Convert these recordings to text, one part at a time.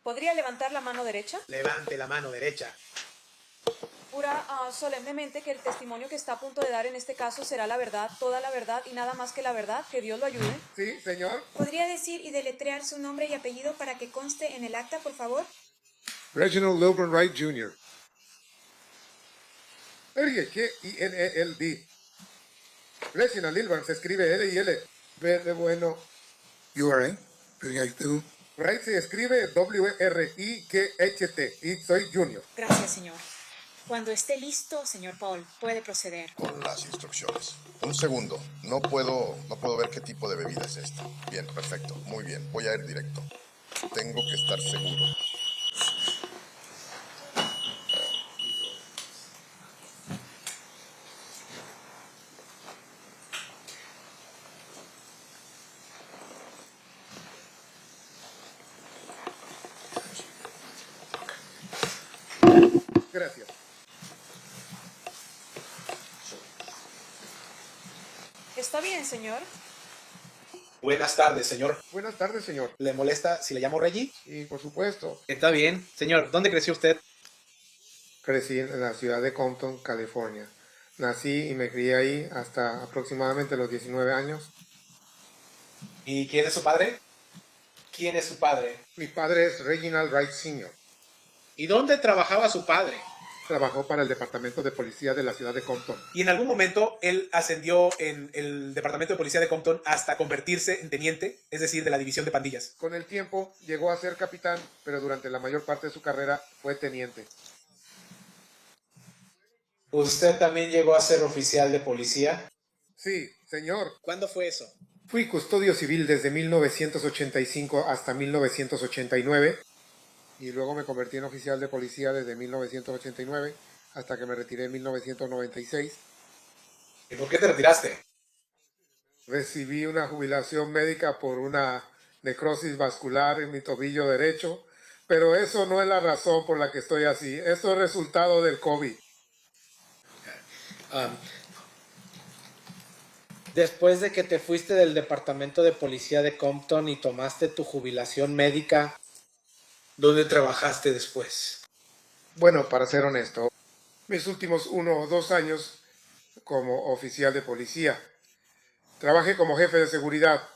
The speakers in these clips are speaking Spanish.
¿Podría levantar la mano derecha? Levante la mano derecha. Jura solemnemente que el testimonio que está a punto de dar en este caso será la verdad, toda la verdad y nada más que la verdad. Que Dios lo ayude. Sí, señor. ¿Podría decir y deletrear su nombre y apellido para que conste en el acta, por favor? Reginald Lilburn Wright Jr. R-I-G-I-N-E-L-D. Reginald Lilburn se escribe L-I-L. B de bueno. URA, proyecto. Wright se escribe W-R-I-G-H-T. Y soy Junior. Gracias, señor. Cuando esté listo, señor Paul, puede proceder. Con las instrucciones. Un segundo. No puedo ver qué tipo de bebida es esta. Bien, perfecto. Muy bien. Voy a ir directo. Tengo que estar seguro. Gracias. ¿Está bien, señor? Buenas tardes, señor. Buenas tardes, señor. ¿Le molesta si le llamo Reggie? Y por supuesto, Está bien. Señor, ¿dónde creció usted? crecí en la ciudad de Compton, California. Nací y me crié ahí hasta aproximadamente los 19 años. ¿Y quién es su padre? ¿Quién es su padre? Mi padre es Reginald Wright Sr. ¿Y dónde trabajaba su padre? Trabajó para el departamento de policía de la ciudad de Compton. Y en algún momento él ascendió en el departamento de policía de Compton hasta convertirse en teniente, es decir, de la división de pandillas. Con el tiempo llegó a ser capitán, pero durante la mayor parte de su carrera fue teniente. ¿Usted también llegó a ser oficial de policía? Sí, señor. ¿Cuándo fue eso? Fui custodio civil desde 1985 hasta 1989 y luego me convertí en oficial de policía desde 1989 hasta que me retiré en 1996. ¿Y por qué te retiraste? Recibí una jubilación médica por una necrosis vascular en mi tobillo derecho, pero eso no es la razón por la que estoy así. Esto es resultado del COVID. Después de que te fuiste del departamento de policía de Compton y tomaste tu jubilación médica, ¿dónde trabajaste después? Bueno, para ser honesto, mis últimos 1 o 2 años como oficial de policía. Trabajé como jefe de seguridad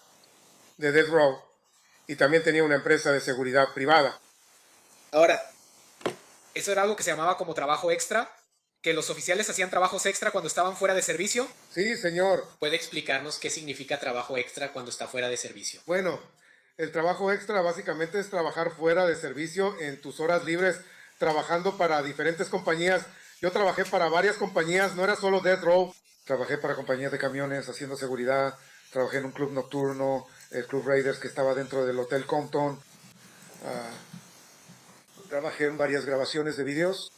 de Death Row y también tenía una empresa de seguridad privada. Ahora, ¿eso era algo que se llamaba como trabajo extra? ¿Que los oficiales hacían trabajos extra cuando estaban fuera de servicio? Sí, señor. ¿Puede explicarnos qué significa trabajo extra cuando está fuera de servicio? Bueno, el trabajo extra básicamente es trabajar fuera de servicio en tus horas libres, trabajando para diferentes compañías. Yo trabajé para varias compañías, no era solo Death Row. Trabajé para compañías de camiones haciendo seguridad. Trabajé en un club nocturno, el Club Raiders, que estaba dentro del Hotel Compton. Trabajé en varias grabaciones de videos.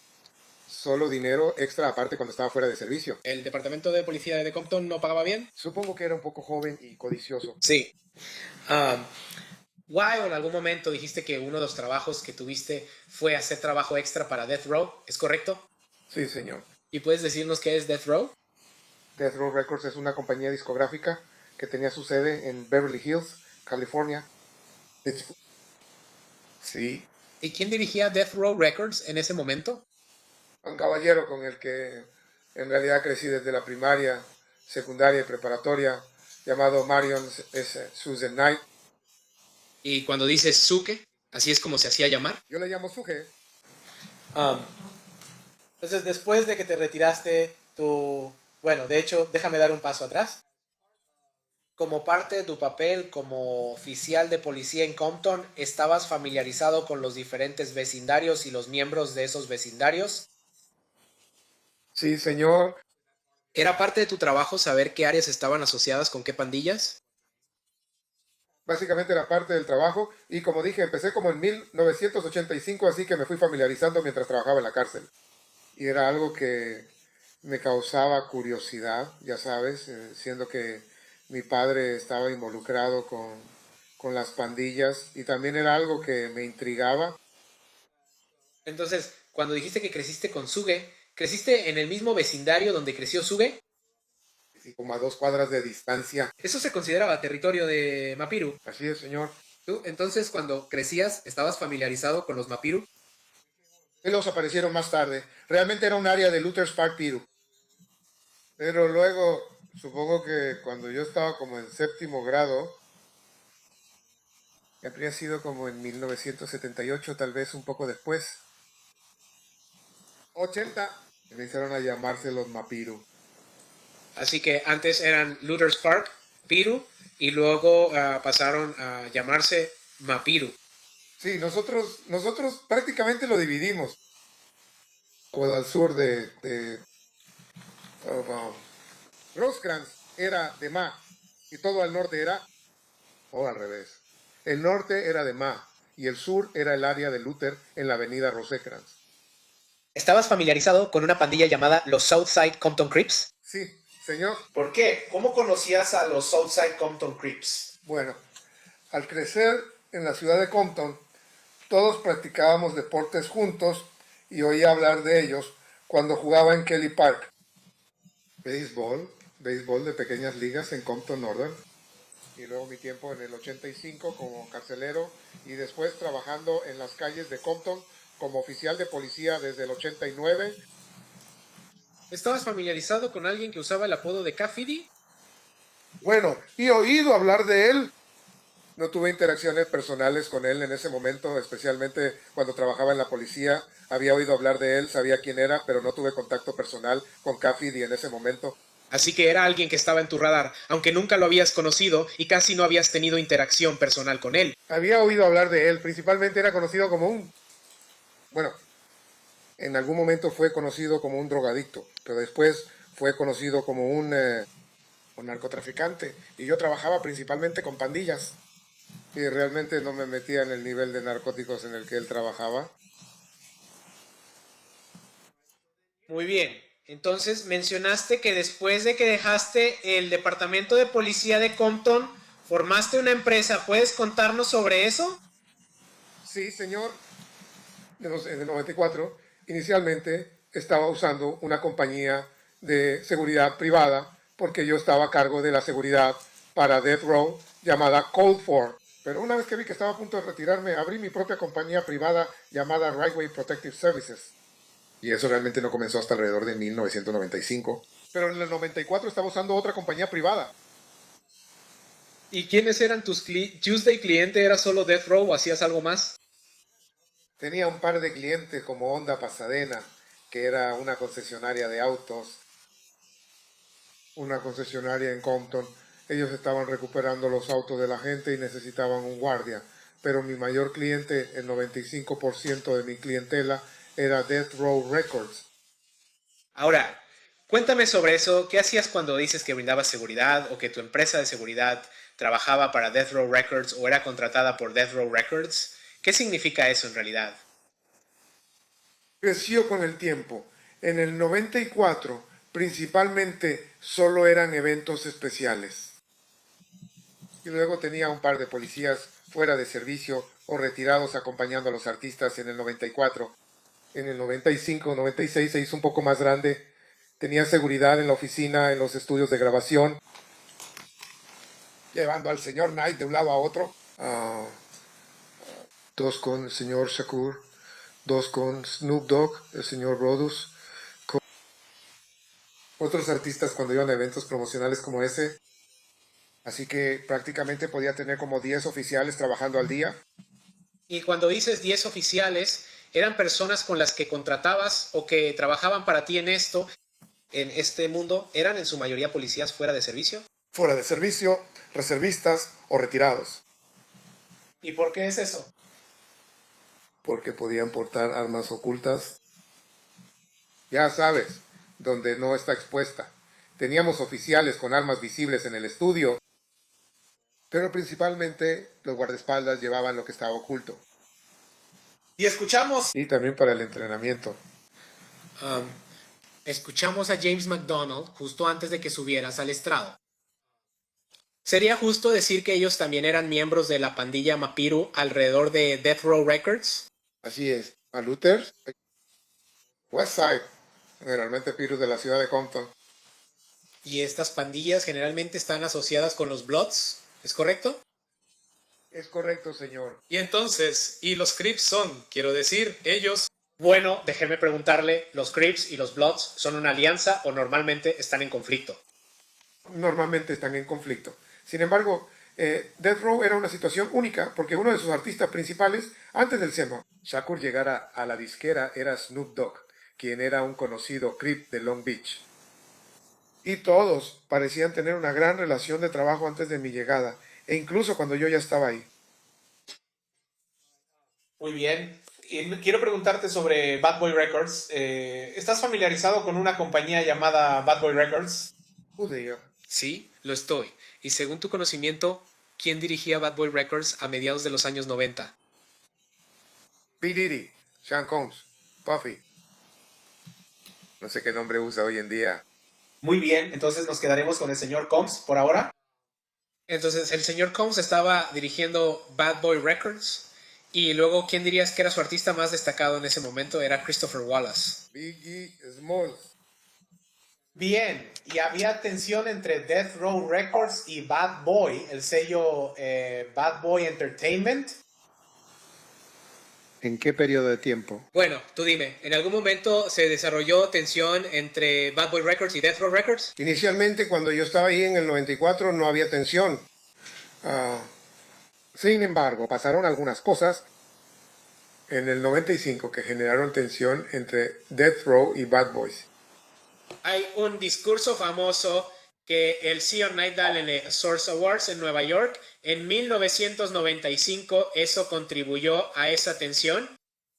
Solo dinero extra aparte cuando estaba fuera de servicio. ¿El departamento de policía de Compton no pagaba bien? Supongo que era un poco joven y codicioso. Sí. Why, o en algún momento dijiste que uno de los trabajos que tuviste fue hacer trabajo extra para Death Row, ¿es correcto? Sí, señor. ¿Y puedes decirnos qué es Death Row? Death Row Records es una compañía discográfica que tenía su sede en Beverly Hills, California. Sí, ¿Y quién dirigía Death Row Records en ese momento? un caballero con el que en realidad crecí desde la primaria, secundaria y preparatoria, llamado Marion S. Susan Knight. Y cuando dices Suke, así es como se hacía llamar. Yo le llamo Suje. Entonces, después de que te retiraste, bueno, de hecho, déjame dar un paso atrás. Como parte de tu papel como oficial de policía en Compton, ¿estabas familiarizado con los diferentes vecindarios y los miembros de esos vecindarios? Sí, señor. ¿Era parte de tu trabajo saber qué áreas estaban asociadas con qué pandillas? Básicamente era parte del trabajo y como dije, empecé como en 1985, así que me fui familiarizando mientras trabajaba en la cárcel. Y era algo que me causaba curiosidad, ya sabes, siendo que mi padre estaba involucrado con las pandillas y también era algo que me intrigaba. Entonces, cuando dijiste que creciste con Suge, ¿creciste en el mismo vecindario donde creció Suge? Y como a 2 cuadras de distancia. Eso se consideraba territorio de Mapiru. Así es, señor. Tú, entonces, cuando crecías, ¿estabas familiarizado con los Mapiru? Ellos aparecieron más tarde. Realmente era un área de Luther's Park Piru. Pero luego, supongo que cuando yo estaba como en séptimo grado, habría sido como en 1978, tal vez un poco después, 80, empezaron a llamarse los Mapiru. Así que antes eran Luther's Park, Piru, y luego pasaron a llamarse Mapiru. Sí, nosotros prácticamente lo dividimos. O al sur de Rosecrans era de Ma y todo al norte era, o al revés. El norte era de Ma y el sur era el área de Luther en la avenida Rosecrans. ¿Estabas familiarizado con una pandilla llamada los Southside Compton Crips? Sí, señor. ¿Por qué? ¿Cómo conocías a los Southside Compton Crips? Bueno, al crecer en la ciudad de Compton, todos practicábamos deportes juntos y oía hablar de ellos cuando jugaba en Kelly Park. Béisbol de pequeñas ligas en Compton Northern. Y luego mi tiempo en el 85 como carcelero y después trabajando en las calles de Compton como oficial de policía desde el 89. ¿Estabas familiarizado con alguien que usaba el apodo de Cassidy? Bueno, y he oído hablar de él. No tuve interacciones personales con él en ese momento, especialmente cuando trabajaba en la policía. Había oído hablar de él, sabía quién era, pero no tuve contacto personal con Cassidy en ese momento. Así que era alguien que estaba en tu radar, aunque nunca lo habías conocido y casi no habías tenido interacción personal con él. Había oído hablar de él, principalmente era conocido como bueno, en algún momento fue conocido como un drogadicto, pero después fue conocido como un narcotraficante. Y yo trabajaba principalmente con pandillas. Y realmente no me metía en el nivel de narcóticos en el que él trabajaba. Muy bien. Entonces mencionaste que después de que dejaste el departamento de policía de Compton, formaste una empresa. ¿Puedes contarnos sobre eso? Sí, señor. En el 94, inicialmente estaba usando una compañía de seguridad privada porque yo estaba a cargo de la seguridad para Death Row llamada Cold For. Pero una vez que vi que estaba a punto de retirarme, abrí mi propia compañía privada llamada Rightway Protective Services. Y eso realmente no comenzó hasta alrededor de 1995. Pero en el 94 estaba usando otra compañía privada. ¿Y quiénes eran tus Tuesday cliente? ¿Era solo Death Row o hacías algo más? Tenía un par de clientes como Honda Pasadena, que era una concesionaria de autos, una concesionaria en Compton. Ellos estaban recuperando los autos de la gente y necesitaban un guardia. Pero mi mayor cliente, el 95% de mi clientela, era Death Row Records. Ahora, cuéntame sobre eso. ¿Qué hacías cuando dices que brindabas seguridad o que tu empresa de seguridad trabajaba para Death Row Records o era contratada por Death Row Records? ¿Qué significa eso en realidad? Creció con el tiempo. En el 94, principalmente, solo eran eventos especiales. Y luego tenía un par de policías fuera de servicio o retirados acompañando a los artistas en el 94. En el 95, 96 se hizo un poco más grande. Tenía seguridad en la oficina, en los estudios de grabación, llevando al señor Knight de un lado a otro. Dos con el señor Shakur, dos con Snoop Dogg, el señor Rodus, con otros artistas cuando iban a eventos promocionales como ese. Así que prácticamente podía tener como 10 oficiales trabajando al día. Y cuando dices 10 oficiales, ¿eran personas con las que contratabas o que trabajaban para ti en esto, en este mundo? ¿Eran en su mayoría policías fuera de servicio? Fuera de servicio, reservistas o retirados. ¿Y por qué es eso? Porque podían portar armas ocultas. Ya sabes, donde no está expuesta. Teníamos oficiales con armas visibles en el estudio, pero principalmente los guardaespaldas llevaban lo que estaba oculto. Y escuchamos. Y también para el entrenamiento. Escuchamos a James McDonald justo antes de que subieras al estrado. ¿Sería justo decir que ellos también eran miembros de la pandilla Mapiru alrededor de Death Row Records? Así es. A Luther, Westside, generalmente Pirus de la ciudad de Compton. Y estas pandillas generalmente están asociadas con los Bloods, ¿es correcto? Es correcto, señor. Y entonces, ¿y los Crips son? Quiero decir, ellos... Bueno, déjeme preguntarle, ¿los Crips y los Bloods son una alianza o normalmente están en conflicto? Normalmente están en conflicto. Sin embargo, Death Row era una situación única porque uno de sus artistas principales, antes del Semo, Shakur llegara a la disquera, era Snoop Dogg, quien era un conocido Crip de Long Beach. Y todos parecían tener una gran relación de trabajo antes de mi llegada, e incluso cuando yo ya estaba ahí. Muy bien. Y quiero preguntarte sobre Bad Boy Records. ¿Estás familiarizado con una compañía llamada Bad Boy Records? Judío. Sí, lo estoy. Y según tu conocimiento, ¿quién dirigía Bad Boy Records a mediados de los años 90? P. Diddy, Sean Combs, Puffy. No sé qué nombre usa hoy en día. Muy bien, entonces nos quedaremos con el señor Combs por ahora. Entonces, el señor Combs estaba dirigiendo Bad Boy Records. Y luego, ¿quién dirías que era su artista más destacado en ese momento? Era Christopher Wallace. Biggie Smalls. Bien, y había tensión entre Death Row Records y Bad Boy, el sello Bad Boy Entertainment. ¿En qué periodo de tiempo? Bueno, tú dime, ¿en algún momento se desarrolló tensión entre Bad Boy Records y Death Row Records? Inicialmente, cuando yo estaba ahí en el 94, no había tensión. Sin embargo, pasaron algunas cosas en el 95 que generaron tensión entre Death Row y Bad Boys. Hay un discurso famoso que el Sion Nightdale en el Source Awards en Nueva York en 1995, ¿eso contribuyó a esa tensión?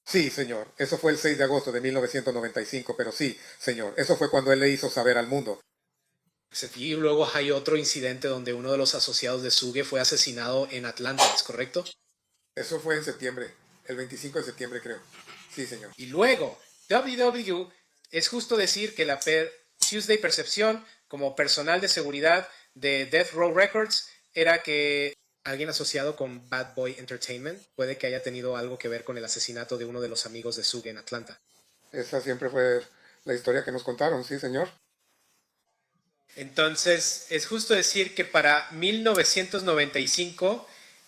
Sí, señor. Eso fue el 6 de agosto de 1995, pero sí, señor. Eso fue cuando él le hizo saber al mundo. Y luego hay otro incidente donde uno de los asociados de Suge fue asesinado en Atlanta, ¿es correcto? Eso fue en septiembre, el 25 de septiembre creo. Sí, señor. Y luego, WW, es justo decir que la Tuesday percepción como personal de seguridad de Death Row Records era que alguien asociado con Bad Boy Entertainment puede que haya tenido algo que ver con el asesinato de uno de los amigos de Suge en Atlanta. Esa siempre fue la historia que nos contaron, sí, señor. Entonces, es justo decir que para 1995,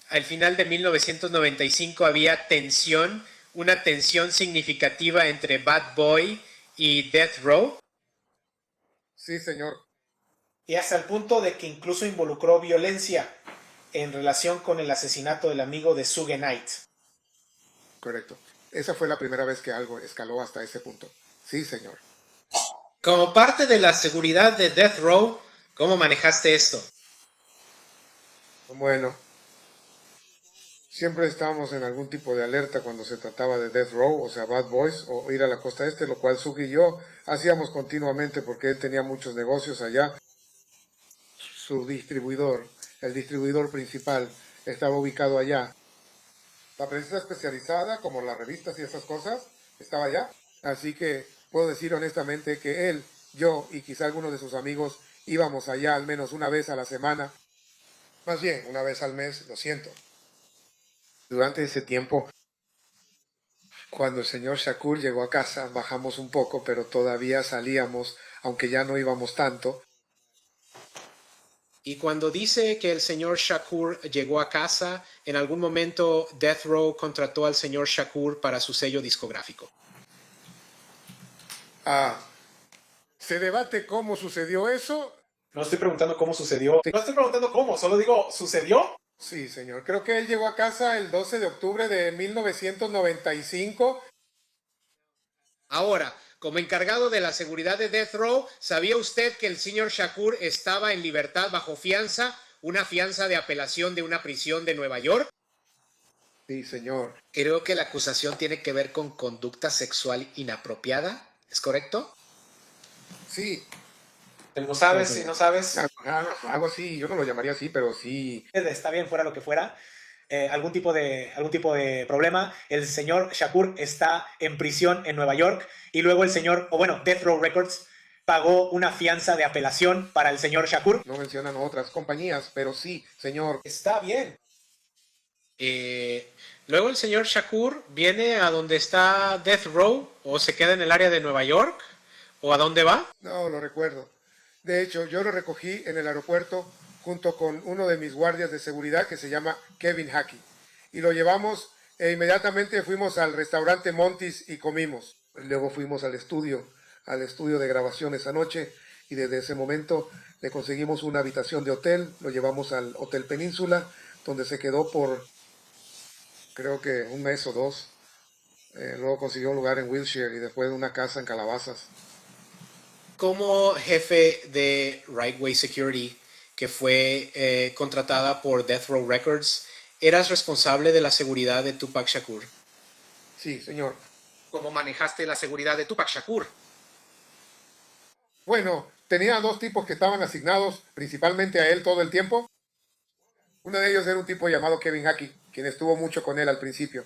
al final de 1995 había tensión, una tensión significativa entre Bad Boy y Death Row. Sí, señor. Y hasta el punto de que incluso involucró violencia en relación con el asesinato del amigo de Suge Knight. Correcto. Esa fue la primera vez que algo escaló hasta ese punto. Sí, señor. Como parte de la seguridad de Death Row, ¿cómo manejaste esto? Bueno, siempre estábamos en algún tipo de alerta cuando se trataba de Death Row, o sea, Bad Boys, o ir a la costa este, lo cual Sugi y yo hacíamos continuamente porque él tenía muchos negocios allá. Su distribuidor, el distribuidor principal, estaba ubicado allá. La prensa especializada, como las revistas y esas cosas, estaba allá. Así que puedo decir honestamente que él, yo y quizá algunos de sus amigos íbamos allá al menos una vez a la semana. Más bien, una vez al mes, lo siento. Durante ese tiempo, cuando el señor Shakur llegó a casa, bajamos un poco, pero todavía salíamos, aunque ya no íbamos tanto. Y cuando dice que el señor Shakur llegó a casa, en algún momento Death Row contrató al señor Shakur para su sello discográfico. Se debate cómo sucedió eso. No estoy preguntando cómo sucedió. No estoy preguntando cómo, solo digo, ¿sucedió? Sí, señor. Creo que él llegó a casa el 12 de octubre de 1995. Ahora, como encargado de la seguridad de Death Row, ¿sabía usted que el señor Shakur estaba en libertad bajo fianza, una fianza de apelación de una prisión de Nueva York? Sí, señor. Creo que la acusación tiene que ver con conducta sexual inapropiada, ¿es correcto? Sí. ¿No sabes? Si no sabes, Algo así, yo no lo llamaría así, pero sí. está bien, fuera lo que fuera. Algún tipo de problema. El señor Shakur está en prisión en Nueva York y luego el señor, Death Row Records pagó una fianza de apelación para el señor Shakur. No mencionan otras compañías, pero sí, señor. Está bien. Luego el señor Shakur viene a donde está Death Row o se queda en el área de Nueva York o a dónde va. No, lo recuerdo. De hecho, yo lo recogí en el aeropuerto junto con uno de mis guardias de seguridad que se llama Kevin Hackey. Y lo llevamos e inmediatamente fuimos al restaurante Monty's y comimos. Luego fuimos al estudio de grabación esa noche y desde ese momento le conseguimos una habitación de hotel, lo llevamos al Hotel Península, donde se quedó por creo que un mes o dos. Luego consiguió un lugar en Wilshire y después una casa en Calabazas. Como jefe de Right Way Security, que fue contratada por Death Row Records, ¿eras responsable de la seguridad de Tupac Shakur? Sí, señor. ¿Cómo manejaste la seguridad de Tupac Shakur? Bueno, tenía dos tipos que estaban asignados principalmente a él todo el tiempo. Uno de ellos era un tipo llamado Kevin Hackey, quien estuvo mucho con él al principio.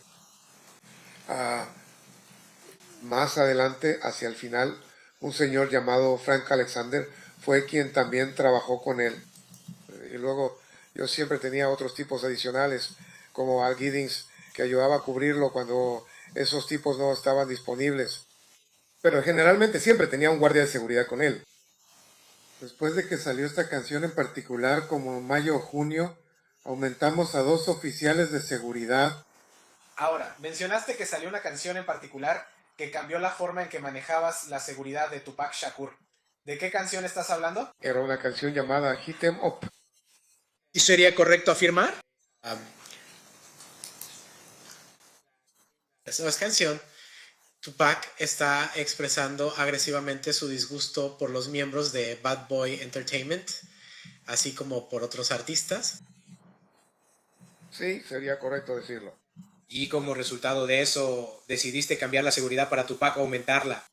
Más adelante, hacia el final, un señor llamado Frank Alexander fue quien también trabajó con él. Y luego yo siempre tenía otros tipos adicionales, como Al Giddings, que ayudaba a cubrirlo cuando esos tipos no estaban disponibles. Pero generalmente siempre tenía un guardia de seguridad con él. Después de que salió esta canción en particular, como mayo o junio, aumentamos a 2 oficiales de seguridad. Ahora, mencionaste que salió una canción en particular que cambió la forma en que manejabas la seguridad de Tupac Shakur. ¿De qué canción estás hablando? Era una canción llamada Hit 'Em Up. ¿Y sería correcto afirmar? Esa es canción. Tupac está expresando agresivamente su disgusto por los miembros de Bad Boy Entertainment, así como por otros artistas. Sí, sería correcto decirlo. Y como resultado de eso, decidiste cambiar la seguridad para Tupac o aumentarla.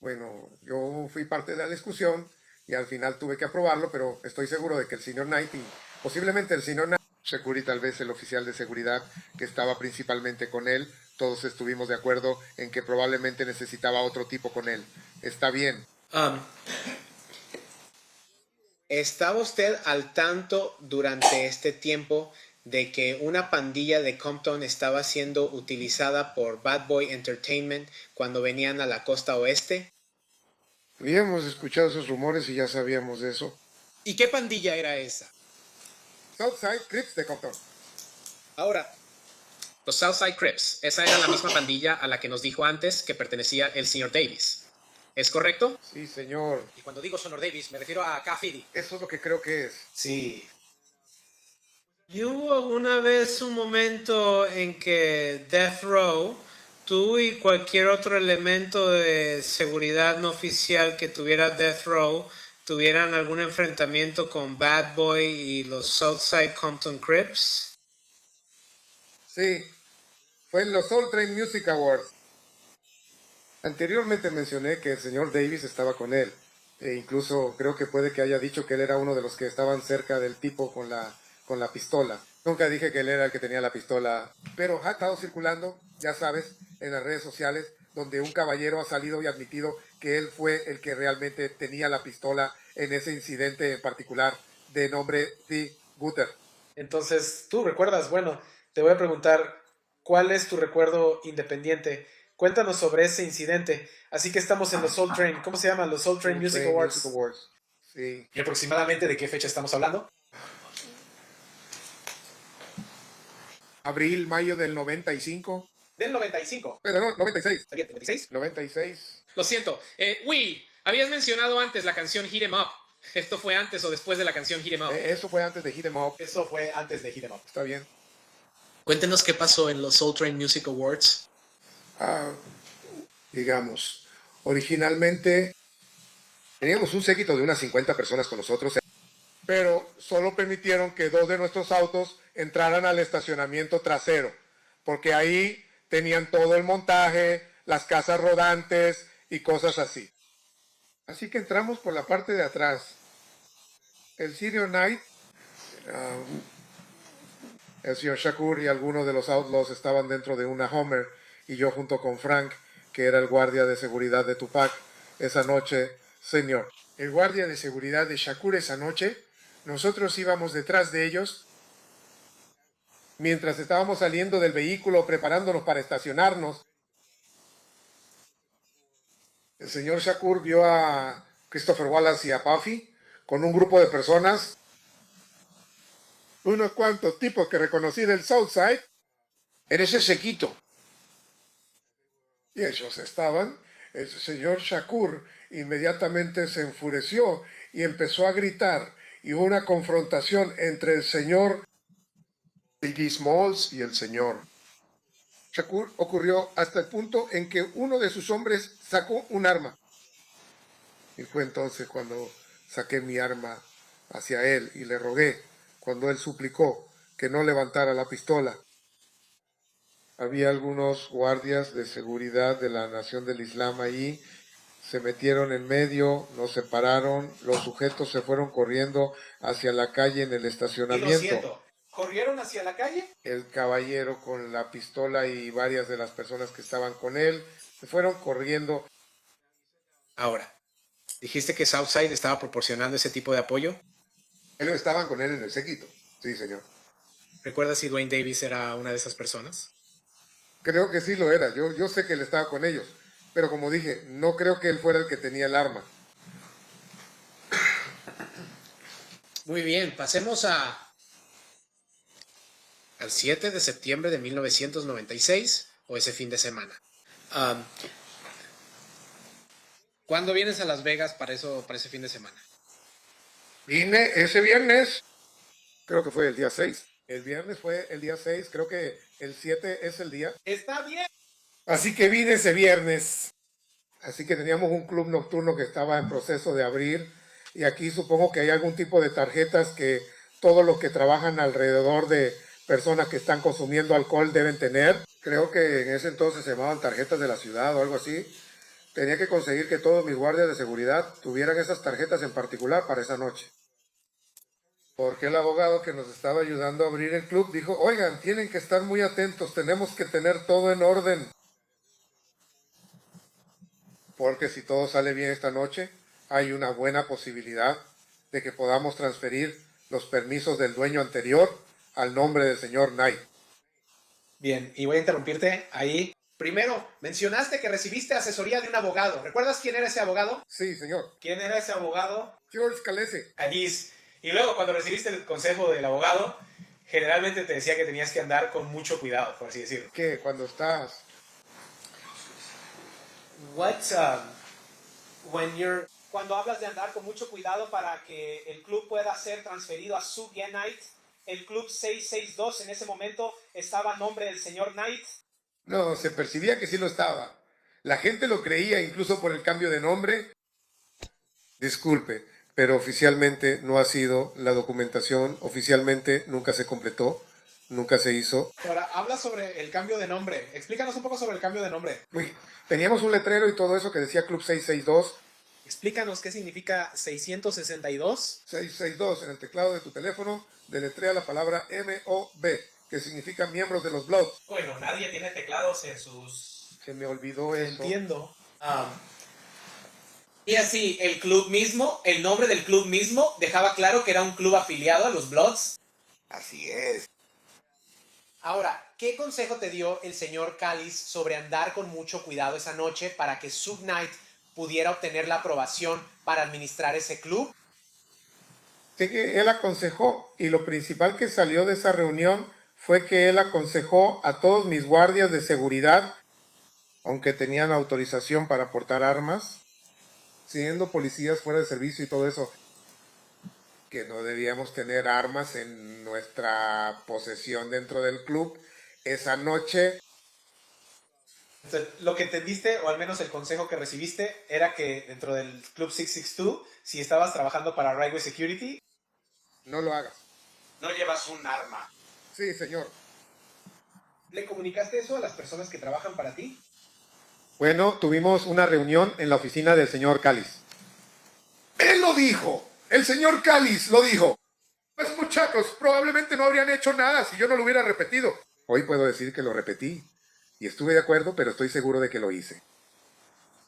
Bueno, yo fui parte de la discusión y al final tuve que aprobarlo, pero estoy seguro de que el señor Knight y posiblemente el señor Knight, Security, tal vez el oficial de seguridad que estaba principalmente con él, todos estuvimos de acuerdo en que probablemente necesitaba otro tipo con él. Está bien. ¿Estaba usted al tanto durante este tiempo de que una pandilla de Compton estaba siendo utilizada por Bad Boy Entertainment cuando venían a la costa oeste? Habíamos escuchado esos rumores y ya sabíamos de eso. ¿Y qué pandilla era esa? Southside Crips de Compton. Ahora, los Southside Crips, esa era la misma pandilla a la que nos dijo antes que pertenecía el señor Davis. ¿Es correcto? Sí, señor. Y cuando digo señor Davis, me refiero a K-Fiddy. Eso es lo que creo que es. Sí. ¿Y hubo alguna vez un momento en que Death Row, tú y cualquier otro elemento de seguridad no oficial que tuviera Death Row, tuvieran algún enfrentamiento con Bad Boy y los Southside Compton Crips? Sí, fue en los Soul Train Music Awards. Anteriormente mencioné que el señor Davis estaba con él. E incluso creo que puede que haya dicho que él era uno de los que estaban cerca del tipo con la pistola. Nunca dije que él era el que tenía la pistola, pero ha estado circulando, ya sabes, en las redes sociales, donde un caballero ha salido y admitido que él fue el que realmente tenía la pistola en ese incidente en particular, de nombre T. Guter. Entonces, tú recuerdas, bueno, te voy a preguntar, ¿cuál es tu recuerdo independiente? Cuéntanos sobre ese incidente. Así que estamos en los Soul Train. ¿Cómo se llaman? Los Soul Train Music Awards. Sí. ¿Y aproximadamente de qué fecha estamos hablando? Abril, mayo del 95. Del 95. Pero no, 96. ¿Está bien? ¿96? 96. Lo siento. Habías mencionado antes la canción Hit 'Em Up. ¿Esto fue antes o después de la canción Hit 'Em Up? Eso fue antes de Hit 'Em Up. Eso fue antes de Hit 'Em Up. Está bien. Cuéntenos qué pasó en los Soul Train Music Awards. Digamos, originalmente teníamos un séquito de unas 50 personas con nosotros, pero solo permitieron que 2 de nuestros autos entraran al estacionamiento trasero, porque ahí tenían todo el montaje, las casas rodantes y cosas así. Así que entramos por la parte de atrás. El Senior Knight, el señor Shakur y algunos de los outlaws estaban dentro de una Hummer y yo junto con Frank, que era el guardia de seguridad de Tupac, esa noche, señor. El guardia de seguridad de Shakur esa noche, nosotros íbamos detrás de ellos mientras estábamos saliendo del vehículo preparándonos para estacionarnos. El señor Shakur vio a Christopher Wallace y a Puffy con un grupo de personas unos cuantos tipos que reconocí del Southside, Eres ese Quito. y ellos estaban. El señor Shakur inmediatamente se enfureció y empezó a gritar, y hubo una confrontación entre el señor Biggie Smalls y el señor. Shakur. Ocurrió hasta el punto en que uno de sus hombres sacó un arma. Y fue entonces cuando saqué mi arma hacia él y le rogué, cuando él suplicó que no levantara la pistola. Había algunos guardias de seguridad de la Nación del Islam allí, se metieron en medio, nos separaron, los sujetos se fueron corriendo hacia la calle en el Y lo estacionamiento. siento, ¿corrieron hacia la calle? El caballero con la pistola y varias de las personas que estaban con él se fueron corriendo. Ahora, dijiste que Southside estaba proporcionando ese tipo de apoyo. Ellos estaban con él en el séquito. Sí, señor. ¿Recuerdas si Dwayne Davis era una de esas personas? Creo que sí lo era. Yo sé que él estaba con ellos. Pero como dije, no creo que él fuera el que tenía el arma. Muy bien, pasemos al 7 de septiembre de 1996 o ese fin de semana. ¿Cuándo vienes a Las Vegas para ese fin de semana? Vine ese viernes. Creo que fue el día 6. El viernes fue el día 6. Creo que el 7 es el día. Está bien. Así que vine ese viernes. Así que teníamos un club nocturno que estaba en proceso de abrir. Y aquí supongo que hay algún tipo de tarjetas que todos los que trabajan alrededor de personas que están consumiendo alcohol deben tener. Creo que en ese entonces se llamaban tarjetas de la ciudad o algo así. Tenía que conseguir que todos mis guardias de seguridad tuvieran esas tarjetas en particular para esa noche. Porque el abogado que nos estaba ayudando a abrir el club dijo, oigan, tienen que estar muy atentos, tenemos que tener todo en orden. Porque si todo sale bien esta noche, hay una buena posibilidad de que podamos transferir los permisos del dueño anterior al nombre del señor Knight. Bien, y voy a interrumpirte ahí. Primero, mencionaste que recibiste asesoría de un abogado. ¿Recuerdas quién era ese abogado? Sí, señor. ¿Quién era ese abogado? George Calese. Aziz. Y luego, cuando recibiste el consejo del abogado, generalmente te decía que tenías que andar con mucho cuidado, por así decirlo. Que cuando estás... Cuando hablas de andar con mucho cuidado para que el club pueda ser transferido a Suge Knight, el club 662 en ese momento estaba a nombre del señor Knight. No, se percibía que sí lo estaba. La gente lo creía incluso por el cambio de nombre. Disculpe, pero oficialmente no ha sido la documentación, oficialmente nunca se completó, nunca se hizo. Ahora, habla sobre el cambio de nombre. Explícanos un poco sobre el cambio de nombre. Uy, teníamos un letrero y todo eso que decía Club 662. Explícanos qué significa 662. 662 en el teclado de tu teléfono, deletrea la palabra M-O-B, que significa miembros de los Bloods. Bueno, nadie tiene teclados en sus... Se me olvidó eso. Entiendo. Y así, el club mismo, el nombre del club mismo, dejaba claro que era un club afiliado a los Bloods. Así es. Ahora, ¿qué consejo te dio el señor Callis sobre andar con mucho cuidado esa noche para que Suge Knight pudiera obtener la aprobación para administrar ese club? Sé que él aconsejó, y lo principal que salió de esa reunión fue que él aconsejó a todos mis guardias de seguridad, aunque tenían autorización para portar armas, siendo policías fuera de servicio y todo eso, que no debíamos tener armas en nuestra posesión dentro del club. Esa noche, Lo que entendiste, o al menos el consejo que recibiste, era que dentro del Club 662, si estabas trabajando para Rightway Security, no lo hagas. no llevas un arma. Sí, señor. ¿Le comunicaste eso a las personas que trabajan para ti? Bueno, tuvimos una reunión en la oficina del señor Callis. Él lo dijo. El señor Callis lo dijo. Pues muchachos, probablemente no habrían hecho nada si yo no lo hubiera repetido. Hoy puedo decir que lo repetí. Y estuve de acuerdo, pero estoy seguro de que lo hice.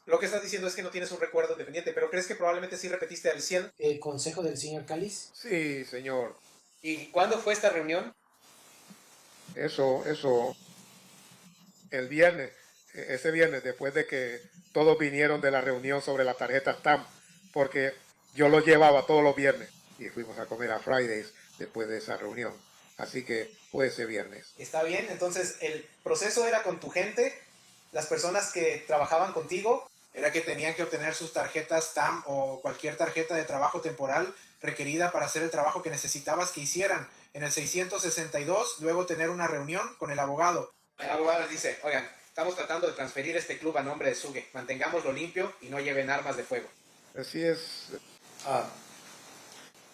Lo que estás diciendo es que no tienes un recuerdo independiente, pero ¿crees que probablemente sí repetiste al 100? ¿El consejo del señor Callis? Sí, señor. ¿Y cuándo fue esta reunión? Eso. El viernes. Ese viernes, después de que todos vinieron de la reunión sobre la tarjeta STAMP, porque yo lo llevaba todos los viernes. Y fuimos a comer a Fridays después de esa reunión. Así que fue ese viernes. ¿Está bien? Entonces, el proceso era con tu gente, las personas que trabajaban contigo, era que tenían que obtener sus tarjetas TAM o cualquier tarjeta de trabajo temporal requerida para hacer el trabajo que necesitabas que hicieran. En el 662, luego tener una reunión con el abogado. El abogado les dice, oigan, estamos tratando de transferir este club a nombre de Suge. Mantengámoslo limpio y no lleven armas de fuego. Así es.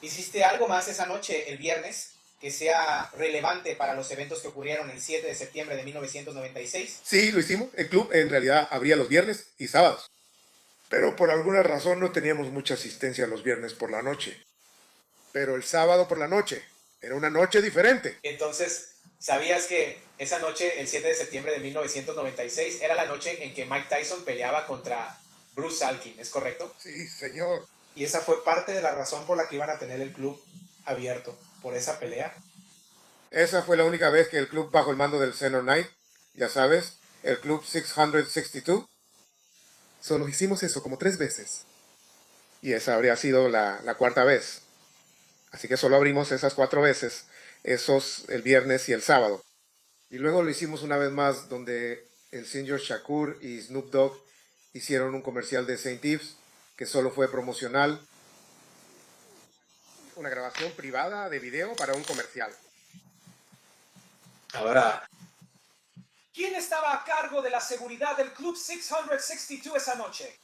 ¿Hiciste algo más esa noche, el viernes, que sea relevante para los eventos que ocurrieron el 7 de septiembre de 1996? Sí, lo hicimos. El club en realidad abría los viernes y sábados. Pero por alguna razón no teníamos mucha asistencia los viernes por la noche. Pero el sábado por la noche era una noche diferente. Entonces, ¿sabías que esa noche, el 7 de septiembre de 1996, era la noche en que Mike Tyson peleaba contra Bruce Alkin? ¿Es correcto? Sí, señor. Y esa fue parte de la razón por la que iban a tener el club abierto, por esa pelea. Esa fue la única vez que el club bajo el mando del Senior Knight, ya sabes, el club 662. Solo hicimos eso como 3 veces. Y esa habría sido la cuarta vez. Así que solo abrimos esas 4 veces, esos el viernes y el sábado. Y luego lo hicimos una vez más donde el señor Shakur y Snoop Dogg hicieron un comercial de Saint Ives que solo fue promocional. Una grabación privada de video para un comercial. Ahora, ¿quién estaba a cargo de la seguridad del Club 662 esa noche?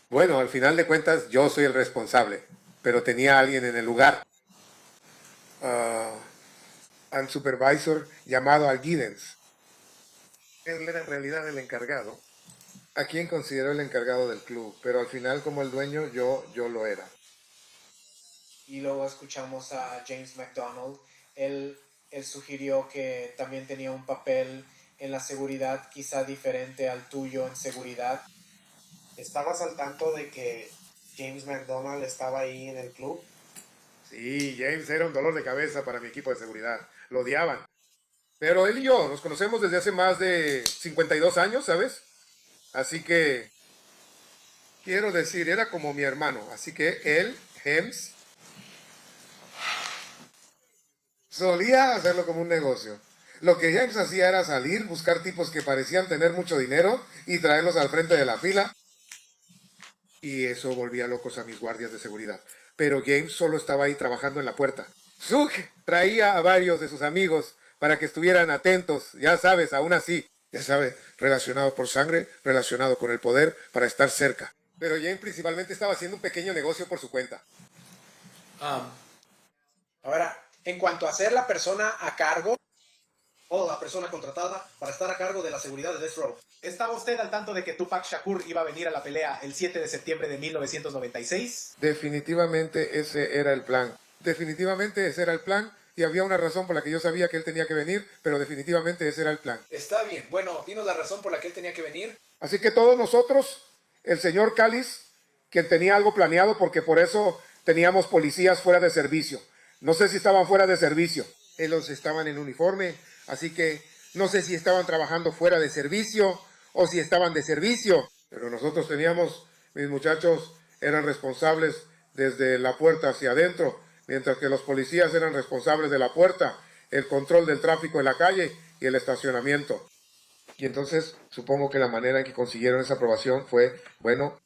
Bueno, al final de cuentas yo soy el responsable, pero tenía a alguien en el lugar. Al supervisor llamado Al Giddens. Él era en realidad el encargado. A quien considero el encargado del club, pero al final como el dueño yo lo era. Y luego escuchamos a James McDonald. Él sugirió que también tenía un papel en la seguridad quizá diferente al tuyo en seguridad. ¿Estabas al tanto de que James McDonald estaba ahí en el club? Sí, James era un dolor de cabeza para mi equipo de seguridad. Lo odiaban. Pero él y yo nos conocemos desde hace más de 52 años, ¿sabes? Así que, quiero decir, era como mi hermano. Así que él, James, solía hacerlo como un negocio. Lo que James hacía era salir, buscar tipos que parecían tener mucho dinero y traerlos al frente de la fila. Y eso volvía locos a mis guardias de seguridad. Pero James solo estaba ahí trabajando en la puerta. Zook traía a varios de sus amigos para que estuvieran atentos, ya sabes, aún así. Ya sabes, relacionado por sangre, relacionado con el poder, para estar cerca. Pero James principalmente estaba haciendo un pequeño negocio por su cuenta. Ahora, en cuanto a ser la persona a cargo o la persona contratada para estar a cargo de la seguridad de Death Row, ¿estaba usted al tanto de que Tupac Shakur iba a venir a la pelea el 7 de septiembre de 1996? Definitivamente ese era el plan. Definitivamente ese era el plan. Y había una razón por la que yo sabía que él tenía que venir, pero definitivamente ese era el plan. Está bien. Bueno, dinos la razón por la que él tenía que venir. Así que todos nosotros, el señor Callis, quien tenía algo planeado, porque por eso teníamos policías fuera de servicio. No sé si estaban fuera de servicio. Ellos estaban en uniforme, así que no sé si estaban trabajando fuera de servicio o si estaban de servicio. Pero nosotros teníamos, mis muchachos eran responsables desde la puerta hacia adentro, mientras que los policías eran responsables de la puerta, el control del tráfico en la calle y el estacionamiento. Y entonces supongo que la manera en que consiguieron esa aprobación fue, bueno,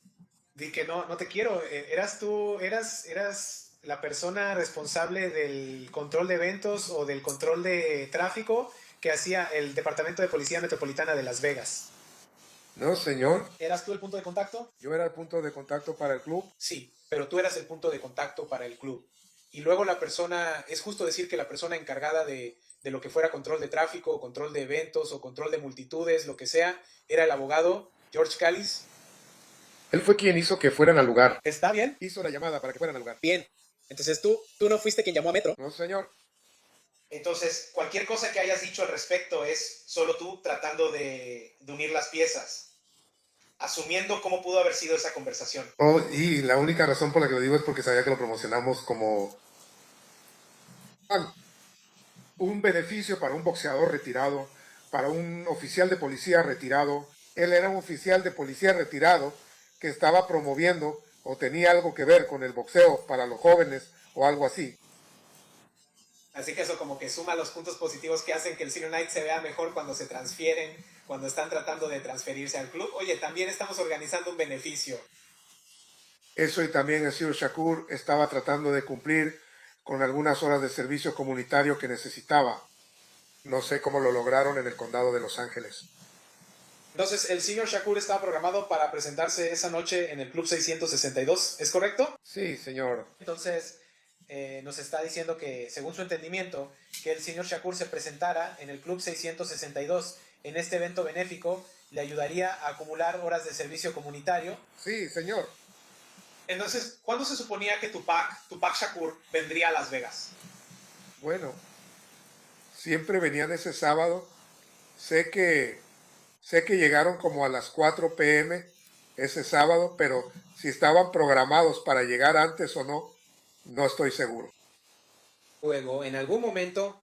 Di que no te quiero. ¿Eras tú, eras la persona responsable del control de eventos o del control de tráfico que hacía el Departamento de Policía Metropolitana de Las Vegas? no señor, ¿Eras tú el punto de contacto? yo era el punto de contacto para el club. Sí, pero tú eras el punto de contacto para el club. Y luego la persona, es justo decir que la persona encargada de lo que fuera control de tráfico, o control de eventos, o control de multitudes, lo que sea, era el abogado George Callis. Él fue quien hizo que fueran al lugar. ¿Está bien? Hizo la llamada para que fueran al lugar. Bien. Entonces tú no fuiste quien llamó a Metro. No señor. Entonces, cualquier cosa que hayas dicho al respecto es solo tú tratando de unir las piezas, asumiendo cómo pudo haber sido esa conversación. Oh, y la única razón por la que lo digo es porque sabía que lo promocionamos como un beneficio para un boxeador retirado, para un oficial de policía retirado. Él era un oficial de policía retirado que estaba promoviendo o tenía algo que ver con el boxeo para los jóvenes o algo así. Así que eso como que suma los puntos positivos que hacen que el Senior Night se vea mejor cuando se transfieren, cuando están tratando de transferirse al club. Oye, también estamos organizando un beneficio. Eso, y también el señor Shakur estaba tratando de cumplir con algunas horas de servicio comunitario que necesitaba. No sé cómo lo lograron en el condado de Los Ángeles. Entonces, el señor Shakur estaba programado para presentarse esa noche en el Club 662, ¿es correcto? Sí, señor. Entonces, nos está diciendo que, según su entendimiento, que el señor Shakur se presentara en el Club 662 en este evento benéfico, le ayudaría a acumular horas de servicio comunitario. Sí, señor. Entonces, ¿cuándo se suponía que Tupac Shakur, vendría a Las Vegas? Bueno, siempre venían ese sábado. Sé que llegaron como a las 4 p.m. ese sábado, pero si estaban programados para llegar antes o no, no estoy seguro. Luego, en algún momento...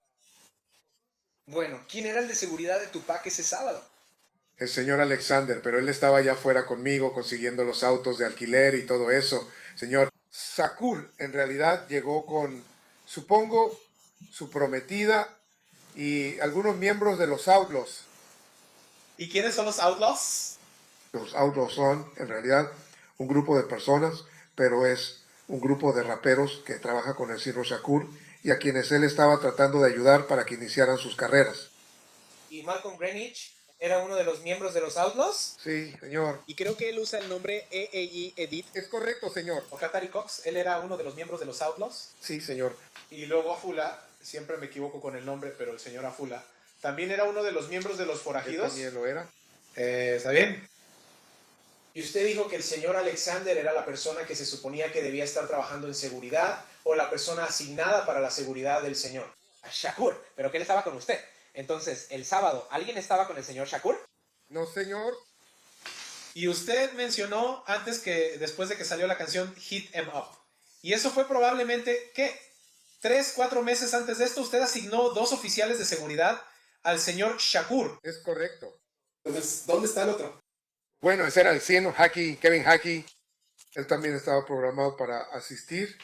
Bueno, ¿quién era el de seguridad de Tupac ese sábado? El señor Alexander, pero él estaba allá afuera conmigo consiguiendo los autos de alquiler y todo eso. Señor Shakur en realidad llegó con, supongo, su prometida y algunos miembros de los Outlaws. ¿Y quiénes son los Outlaws? Los Outlaws son, en realidad, un grupo de personas, pero es un grupo de raperos que trabaja con el señor Shakur y a quienes él estaba tratando de ayudar para que iniciaran sus carreras. ¿Y Malcolm Greenwich era uno de los miembros de los Outlaws? Sí, señor. Y creo que él usa el nombre EAE Edit. Es correcto, señor. ¿O Katari Cox? ¿Él era uno de los miembros de los Outlaws? Sí, señor. Y luego Afula, siempre me equivoco con el nombre, pero el señor Afula, ¿también era uno de los miembros de los Él forajidos? también lo era. ¿Está bien? Y usted dijo que el señor Alexander era la persona que se suponía que debía estar trabajando en seguridad o la persona asignada para la seguridad del señor Shakur, pero que él estaba con usted. Entonces, el sábado, ¿alguien estaba con el señor Shakur? No, señor. Y usted mencionó antes que, después de que salió la canción Hit 'Em Up. Y eso fue probablemente, ¿qué? 3, 4 meses antes de esto, usted asignó 2 oficiales de seguridad al señor Shakur. Es correcto. Entonces, ¿dónde está el otro? Bueno, ese era el cieno, Kevin Hackey. Él también estaba programado para asistir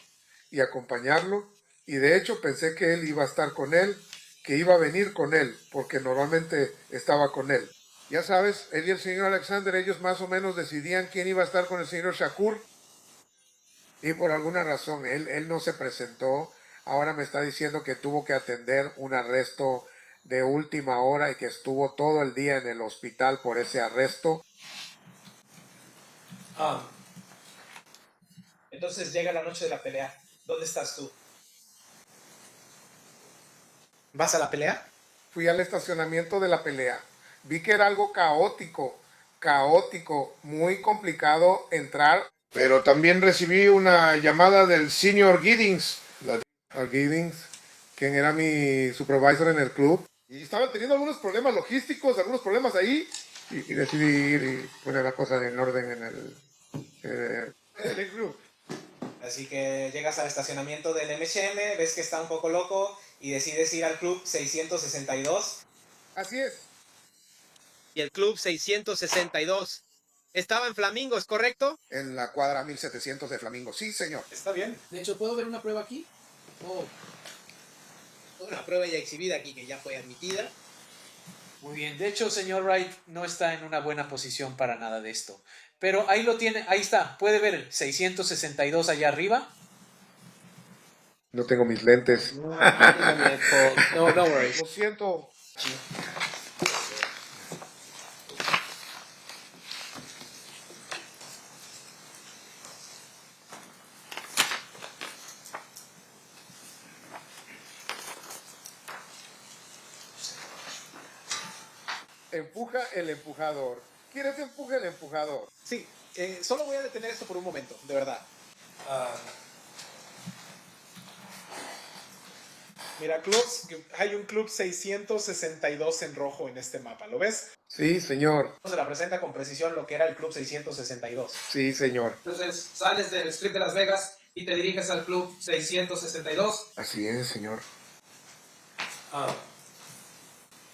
y acompañarlo. Y de hecho pensé que él iba a estar con él, que iba a venir con él, porque normalmente estaba con él. Ya sabes, él y el señor Alexander, ellos más o menos decidían quién iba a estar con el señor Shakur. Y por alguna razón, él no se presentó. Ahora me está diciendo que tuvo que atender un arresto de última hora y que estuvo todo el día en el hospital por ese arresto. Entonces llega la noche de la pelea. ¿Dónde estás tú? ¿Vas a la pelea? Fui al estacionamiento de la pelea. Vi que era algo caótico, muy complicado entrar. Pero también recibí una llamada del señor Giddings, Giddings, quien era mi supervisor en el club. Y estaban teniendo algunos problemas logísticos, algunos problemas ahí. Y decidí ir y poner la cosa en orden en el club. Así que llegas al estacionamiento del MHM, ves que está un poco loco y decides ir al club 662. Así es. Y el club 662 estaba en Flamingos, ¿correcto? En la cuadra 1700 de Flamingo. Sí, señor. Está bien. De hecho, ¿puedo ver una prueba aquí? Oh, Una prueba ya exhibida aquí que ya fue admitida. Muy bien. De hecho, señor Wright no está en una buena posición para nada de esto. Pero ahí lo tiene, ahí está. ¿Puede ver el 662 allá arriba? No tengo mis lentes. No worries. Lo siento. Empuja el empujador. ¿Quieres empuje el empujador? Sí, solo voy a detener esto por un momento, de verdad. Mira, hay un club 662 en rojo en este mapa, ¿lo ves? Sí, señor. Se la presenta con precisión lo que era el club 662. Sí, señor. Entonces sales del Strip de Las Vegas y te diriges al club 662. Así es, señor.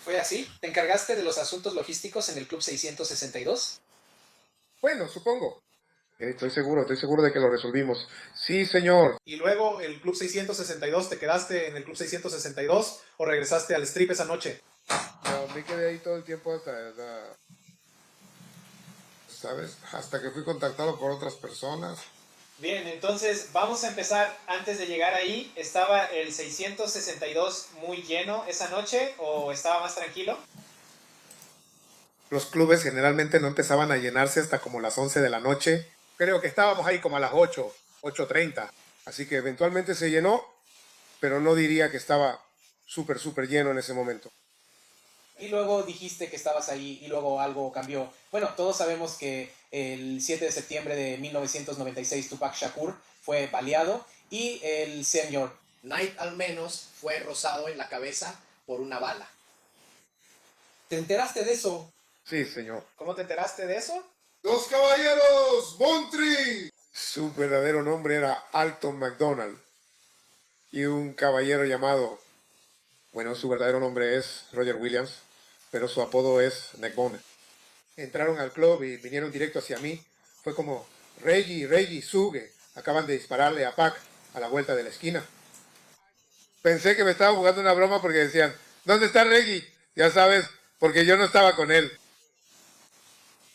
¿Fue así? ¿Te encargaste de los asuntos logísticos en el club 662? Bueno, supongo. Estoy seguro de que lo resolvimos. Sí, señor. Y luego el Club 662, ¿te quedaste en el Club 662 o regresaste al strip esa noche? No, me quedé ahí todo el tiempo ¿sabes? Hasta que fui contactado por otras personas. Bien, entonces vamos a empezar. Antes de llegar ahí, ¿estaba el 662 muy lleno esa noche o estaba más tranquilo? Los clubes generalmente no empezaban a llenarse hasta como las 11 de la noche. Creo que estábamos ahí como a las 8:30. Así que eventualmente se llenó, pero no diría que estaba súper lleno en ese momento. Y luego dijiste que estabas ahí y luego algo cambió. Bueno, todos sabemos que el 7 de septiembre de 1996 Tupac Shakur fue baleado y el señor Knight al menos fue rozado en la cabeza por una bala. ¿Te enteraste de eso? Sí, señor. ¿Cómo te enteraste de eso? ¡Los caballeros! ¡Bontry! Su verdadero nombre era Alton McDonald. Y un caballero llamado... Bueno, su verdadero nombre es Roger Williams, pero su apodo es Neckbone. Entraron al club y vinieron directo hacia mí. Fue como, Reggie, Suge. Acaban de dispararle a Pac a la vuelta de la esquina. Pensé que me estaban jugando una broma porque decían, ¿dónde está Reggie? Ya sabes, porque yo no estaba con él.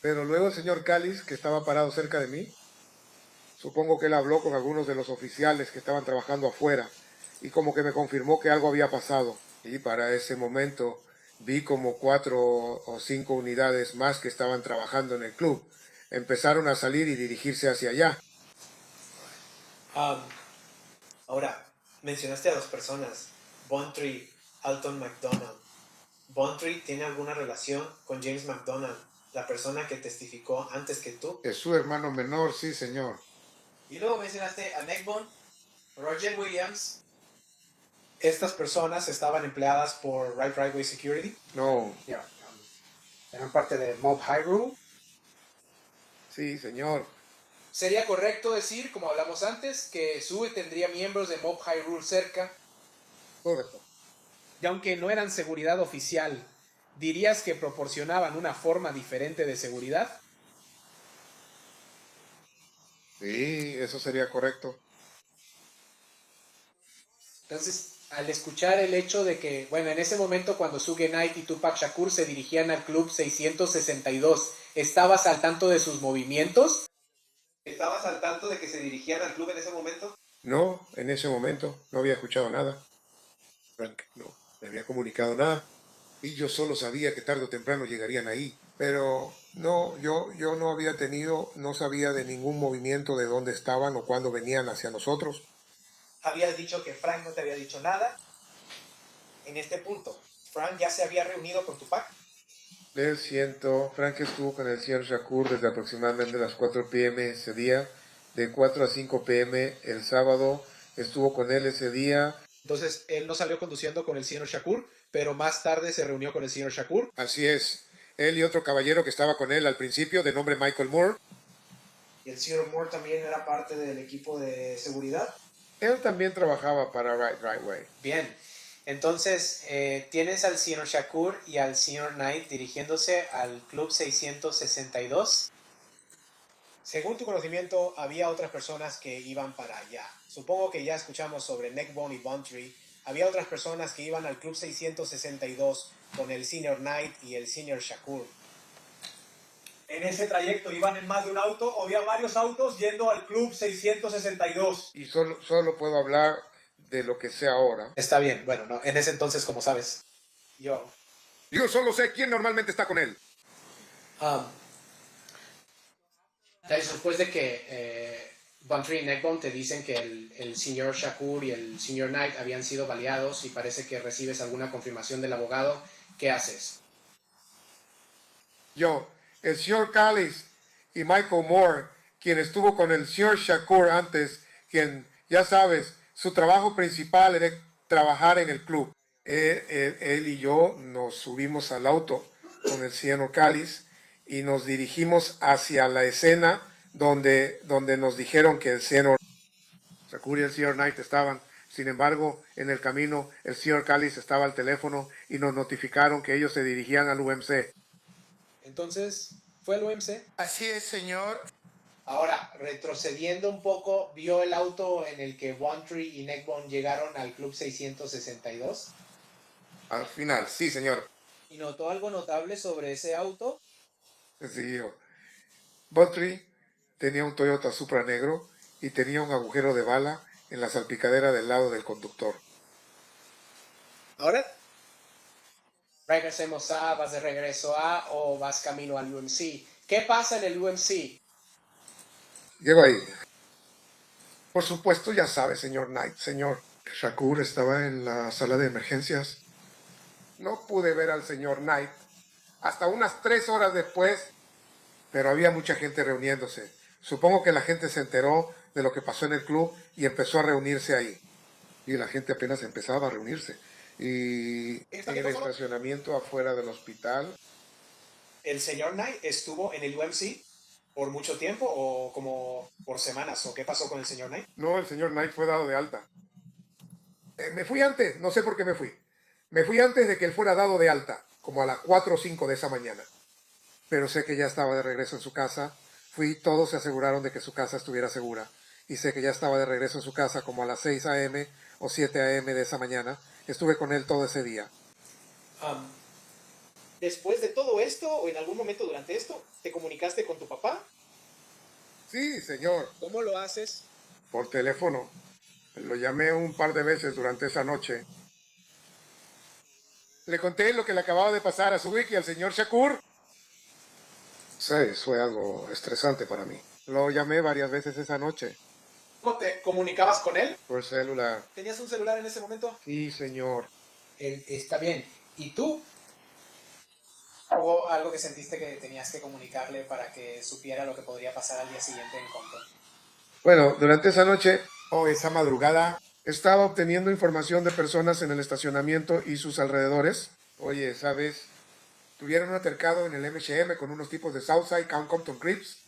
Pero luego el señor Callis, que estaba parado cerca de mí, supongo que él habló con algunos de los oficiales que estaban trabajando afuera y como que me confirmó que algo había pasado. Y para ese momento vi como 4 o 5 unidades más que estaban trabajando en el club. Empezaron a salir y dirigirse hacia allá. Ahora, mencionaste a dos personas, Bontry, Alton McDonald. ¿Bontry tiene alguna relación con James McDonald, la persona que testificó antes que tú? Es su hermano menor, sí, señor. Y luego mencionaste a Neckbone, Roger Williams. ¿Estas personas estaban empleadas por Right Way Security? No, ¿Eran parte de Mob Hyrule? sí, señor. Sería correcto decir, como hablamos antes, que Sue tendría miembros de Mob Hyrule cerca. Correcto. y aunque no eran seguridad oficial, ¿dirías que proporcionaban una forma diferente de seguridad? Sí, eso sería correcto. Entonces, al escuchar el hecho de que, bueno, en ese momento cuando Suge Knight y Tupac Shakur se dirigían al Club 662, ¿estabas al tanto de sus movimientos? ¿Estabas al tanto de que se dirigían al club en ese momento? No, en ese momento no había escuchado nada. Frank no me había comunicado nada. Y yo solo sabía que tarde o temprano llegarían ahí. Pero no, yo no sabía de ningún movimiento de dónde estaban o cuándo venían hacia nosotros. Habías dicho que Frank no te había dicho nada. En este punto, Frank ya se había reunido con Tupac. Frank estuvo con el señor Shakur desde aproximadamente las 4 p.m. ese día. De 4 a 5 p.m. el sábado estuvo con él ese día. Entonces, él no salió conduciendo con el señor Shakur, pero más tarde se reunió con el señor Shakur. Así es. Él y otro caballero que estaba con él al principio, de nombre Michael Moore. ¿Y el señor Moore también era parte del equipo de seguridad? Él también trabajaba para Right Way. Bien, entonces tienes al señor Shakur y al señor Knight dirigiéndose al Club 662. Según tu conocimiento, había otras personas que iban para allá. Supongo que ya escuchamos sobre Neckbone y Bontry. Había otras personas que iban al Club 662 con el Senior Knight y el Senior Shakur. En ese trayecto iban en más de un auto o había varios autos yendo al Club 662. Y solo puedo hablar de lo que sé ahora. Está bien, bueno, no, en ese entonces, como sabes. Yo solo sé quién normalmente está con él. Después de que Bontry y Neckbone te dicen que el señor Shakur y el señor Knight habían sido baleados y parece que recibes alguna confirmación del abogado, ¿qué haces? El señor Callis y Michael Moore, quien estuvo con el señor Shakur antes, quien, ya sabes, su trabajo principal era trabajar en el club. Él y yo nos subimos al auto con el señor Callis y nos dirigimos hacia la escena donde nos dijeron que el señor Shakur y el señor Knight estaban. Sin embargo, en el camino, el señor Callis estaba al teléfono y nos notificaron que ellos se dirigían al UMC. Entonces, ¿fue el UMC? Así es, señor. Ahora, retrocediendo un poco, ¿vio el auto en el que One Tree y Neckbone llegaron al Club 662? Al final, sí, señor. ¿Y notó algo notable sobre ese auto? Sí, Buttrey tenía un Toyota Supra negro y tenía un agujero de bala en la salpicadera del lado del conductor. ¿Ahora? Regresemos a, ¿vas de regreso a o vas camino al UMC? ¿Qué pasa en el UMC? Llego ahí. Por supuesto, ya sabe, señor Knight, señor. Shakur estaba en la sala de emergencias. No pude ver al señor Knight hasta unas 3 horas después, pero había mucha gente reuniéndose. Supongo que la gente se enteró de lo que pasó en el club y empezó a reunirse ahí. Y la gente apenas empezaba a reunirse. Y en el estacionamiento afuera del hospital. ¿El señor Knight estuvo en el UMC por mucho tiempo o como por semanas? ¿O qué pasó con el señor Knight? No, el señor Knight fue dado de alta. Me fui antes, no sé por qué me fui. Me fui antes de que él fuera dado de alta, como a las 4 o 5 de esa mañana. Pero sé que ya estaba de regreso en su casa. Todos se aseguraron de que su casa estuviera segura. Y sé que ya estaba de regreso en su casa como a las 6 a.m. o 7 a.m. de esa mañana. Estuve con él todo ese día. Después de todo esto, o en algún momento durante esto, ¿te comunicaste con tu papá? Sí, señor. ¿Cómo lo haces? Por teléfono. Lo llamé un par de veces durante esa noche. Le conté lo que le acababa de pasar a Subik y al señor Shakur. Sí, fue algo estresante para mí. Lo llamé varias veces esa noche. ¿Cómo te comunicabas con él? Por celular. ¿Tenías un celular en ese momento? Sí, señor. Está bien. ¿Y tú? ¿Hubo algo que sentiste que tenías que comunicarle para que supiera lo que podría pasar al día siguiente en Compton? Bueno, durante esa noche o esa madrugada estaba obteniendo información de personas en el estacionamiento y sus alrededores. Oye, ¿sabes? Tuvieron un altercado en el MGM con unos tipos de Southside, Compton Crips.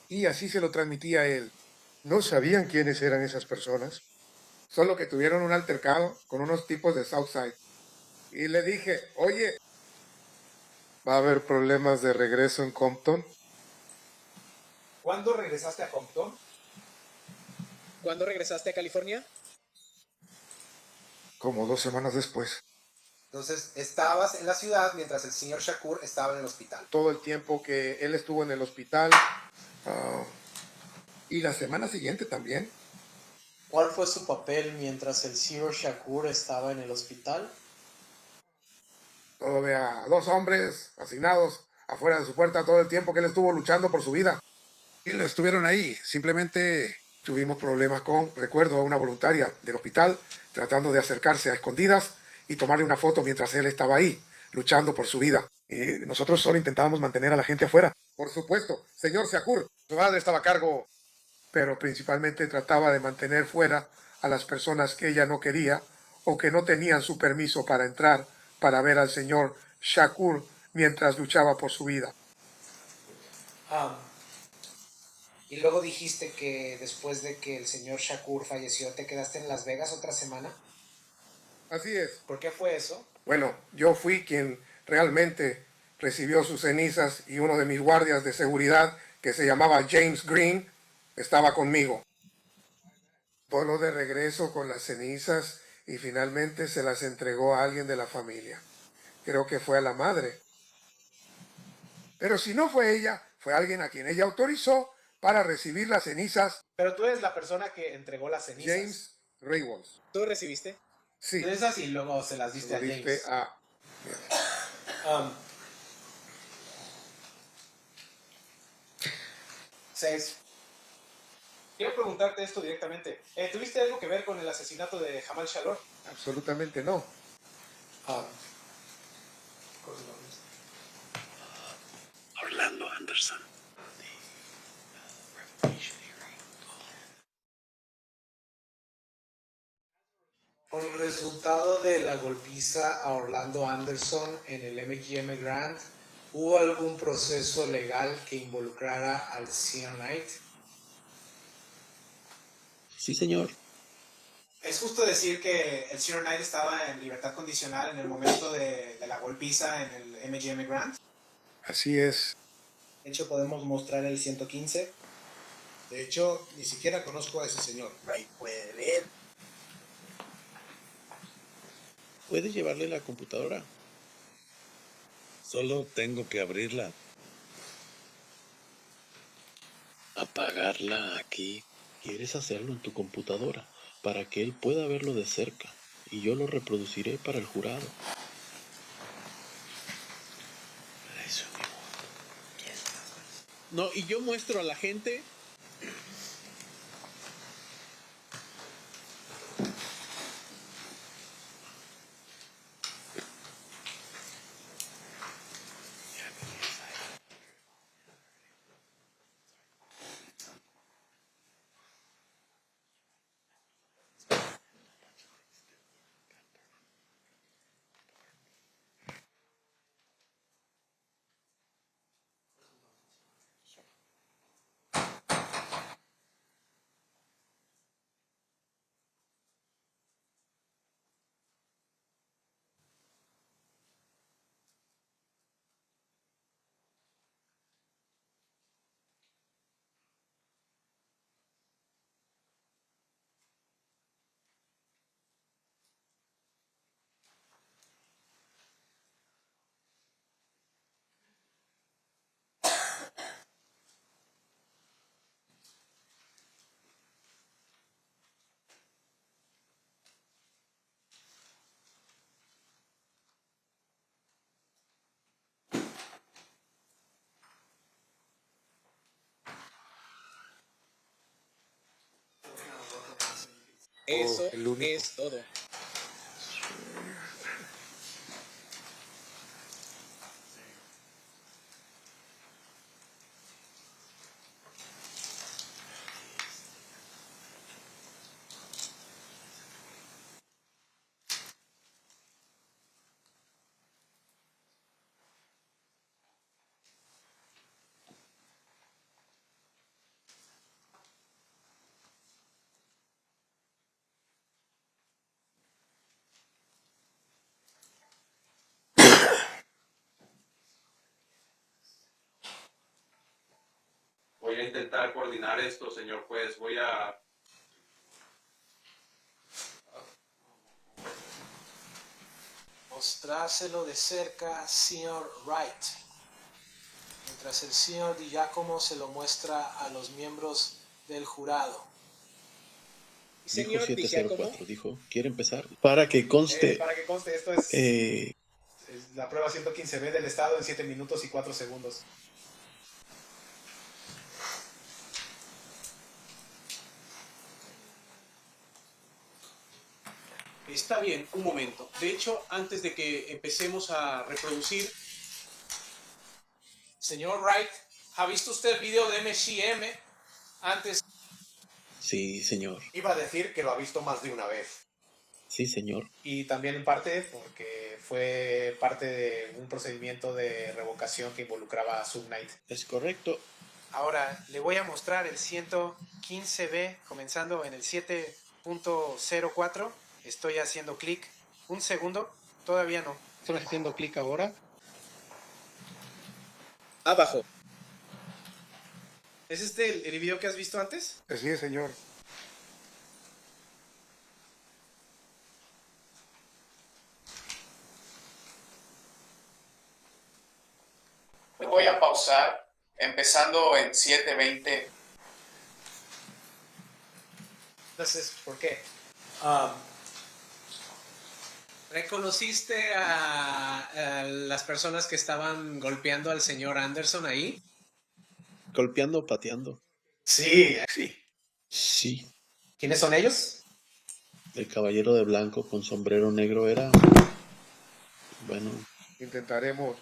Y así se lo transmití a él. No sabían quiénes eran esas personas. Solo que tuvieron un altercado con unos tipos de Southside. Y le dije, oye, ¿va a haber problemas de regreso en Compton? ¿Cuándo regresaste a Compton? ¿Cuándo regresaste a California? Como 2 semanas después. Entonces, estabas en la ciudad mientras el señor Shakur estaba en el hospital. Todo el tiempo que él estuvo en el hospital. Y la semana siguiente también. ¿Cuál fue su papel mientras el señor Shakur estaba en el hospital? Tuve a 2 hombres asignados afuera de su puerta todo el tiempo que él estuvo luchando por su vida. Y lo estuvieron ahí. Simplemente tuvimos problemas con, recuerdo, a una voluntaria del hospital tratando de acercarse a escondidas y tomarle una foto mientras él estaba ahí, luchando por su vida. Y nosotros solo intentábamos mantener a la gente afuera. Por supuesto, señor Shakur, su madre estaba a cargo, pero principalmente trataba de mantener fuera a las personas que ella no quería o que no tenían su permiso para entrar para ver al señor Shakur mientras luchaba por su vida. Y luego dijiste que después de que el señor Shakur falleció, ¿te quedaste en Las Vegas otra semana? Así es. ¿Por qué fue eso? Bueno, yo fui quien realmente recibió sus cenizas y uno de mis guardias de seguridad, que se llamaba James Green, estaba conmigo. Voló de regreso con las cenizas y finalmente se las entregó a alguien de la familia. Creo que fue a la madre. Pero si no fue ella, fue alguien a quien ella autorizó para recibir las cenizas. Pero tú eres la persona que entregó las cenizas. James Raywalls. ¿Tú recibiste? Sí. Cenizas y luego se las diste a James. Quiero preguntarte esto directamente. ¿Tuviste algo que ver con el asesinato de Jamal Shalor? Absolutamente no. Orlando Anderson. Con el resultado de la golpiza a Orlando Anderson en el MGM Grand, ¿hubo algún proceso legal que involucrara al Sr. Knight? Sí, señor. ¿Es justo decir que el Sr. Knight estaba en libertad condicional en el momento de la golpiza en el MGM Grand? Así es. De hecho, podemos mostrar el 115. De hecho, ni siquiera conozco a ese señor. Ahí puede ver. Puede llevarle la computadora. Solo tengo que abrirla. Apagarla aquí. ¿Quieres hacerlo en tu computadora para que él pueda verlo de cerca? Y yo lo reproduciré para el jurado. Eso mismo. No, y yo muestro a la gente. Eso el único. es todo. Voy a intentar coordinar esto, señor juez. Voy a... Mostrárselo de cerca, señor Wright. Mientras el señor Di Giacomo se lo muestra a los miembros del jurado. Dijo Señor Di Giacomo, 704, dijo, ¿quiere empezar? Para que conste. Para que conste, esto es eh, la prueba 115B del Estado en 7 minutos y 4 segundos. Está bien, un momento. De hecho, antes de que empecemos a reproducir... Señor Wright, ¿ha visto usted el video de MCM antes? sí, señor. Iba a decir que lo ha visto más de una vez. Sí, señor. Y también en parte porque fue parte de un procedimiento de revocación que involucraba a Subnight. Es correcto. Ahora le voy a mostrar el 115B comenzando en el 7.04. Estoy haciendo clic. Un segundo. Todavía no. Estoy haciendo clic ahora. abajo. ¿Es este el video que has visto antes? Así es, señor. Voy a pausar, empezando en 7:20. Entonces, ¿por qué? ¿Reconociste a las personas que estaban golpeando al señor Anderson ahí? Golpeando o pateando. Sí. Sí. ¿Quiénes son ellos? El caballero de blanco con sombrero negro era... Bueno, Intentaremos.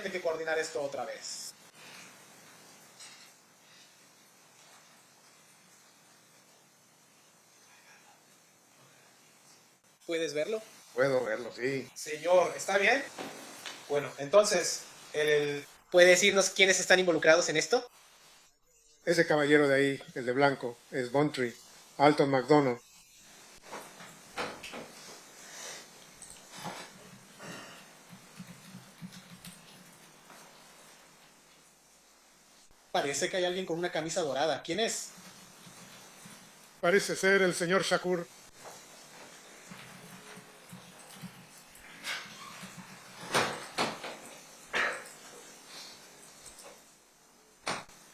Hay que coordinar esto otra vez. ¿Puedes verlo? Puedo verlo, sí. Señor, ¿está bien? Bueno, entonces, ¿puede decirnos quiénes están involucrados en esto? Ese caballero de ahí, el de blanco, es Bontrey, Alton McDonald. Parece que hay alguien con una camisa dorada. ¿Quién es? Parece ser el señor Shakur.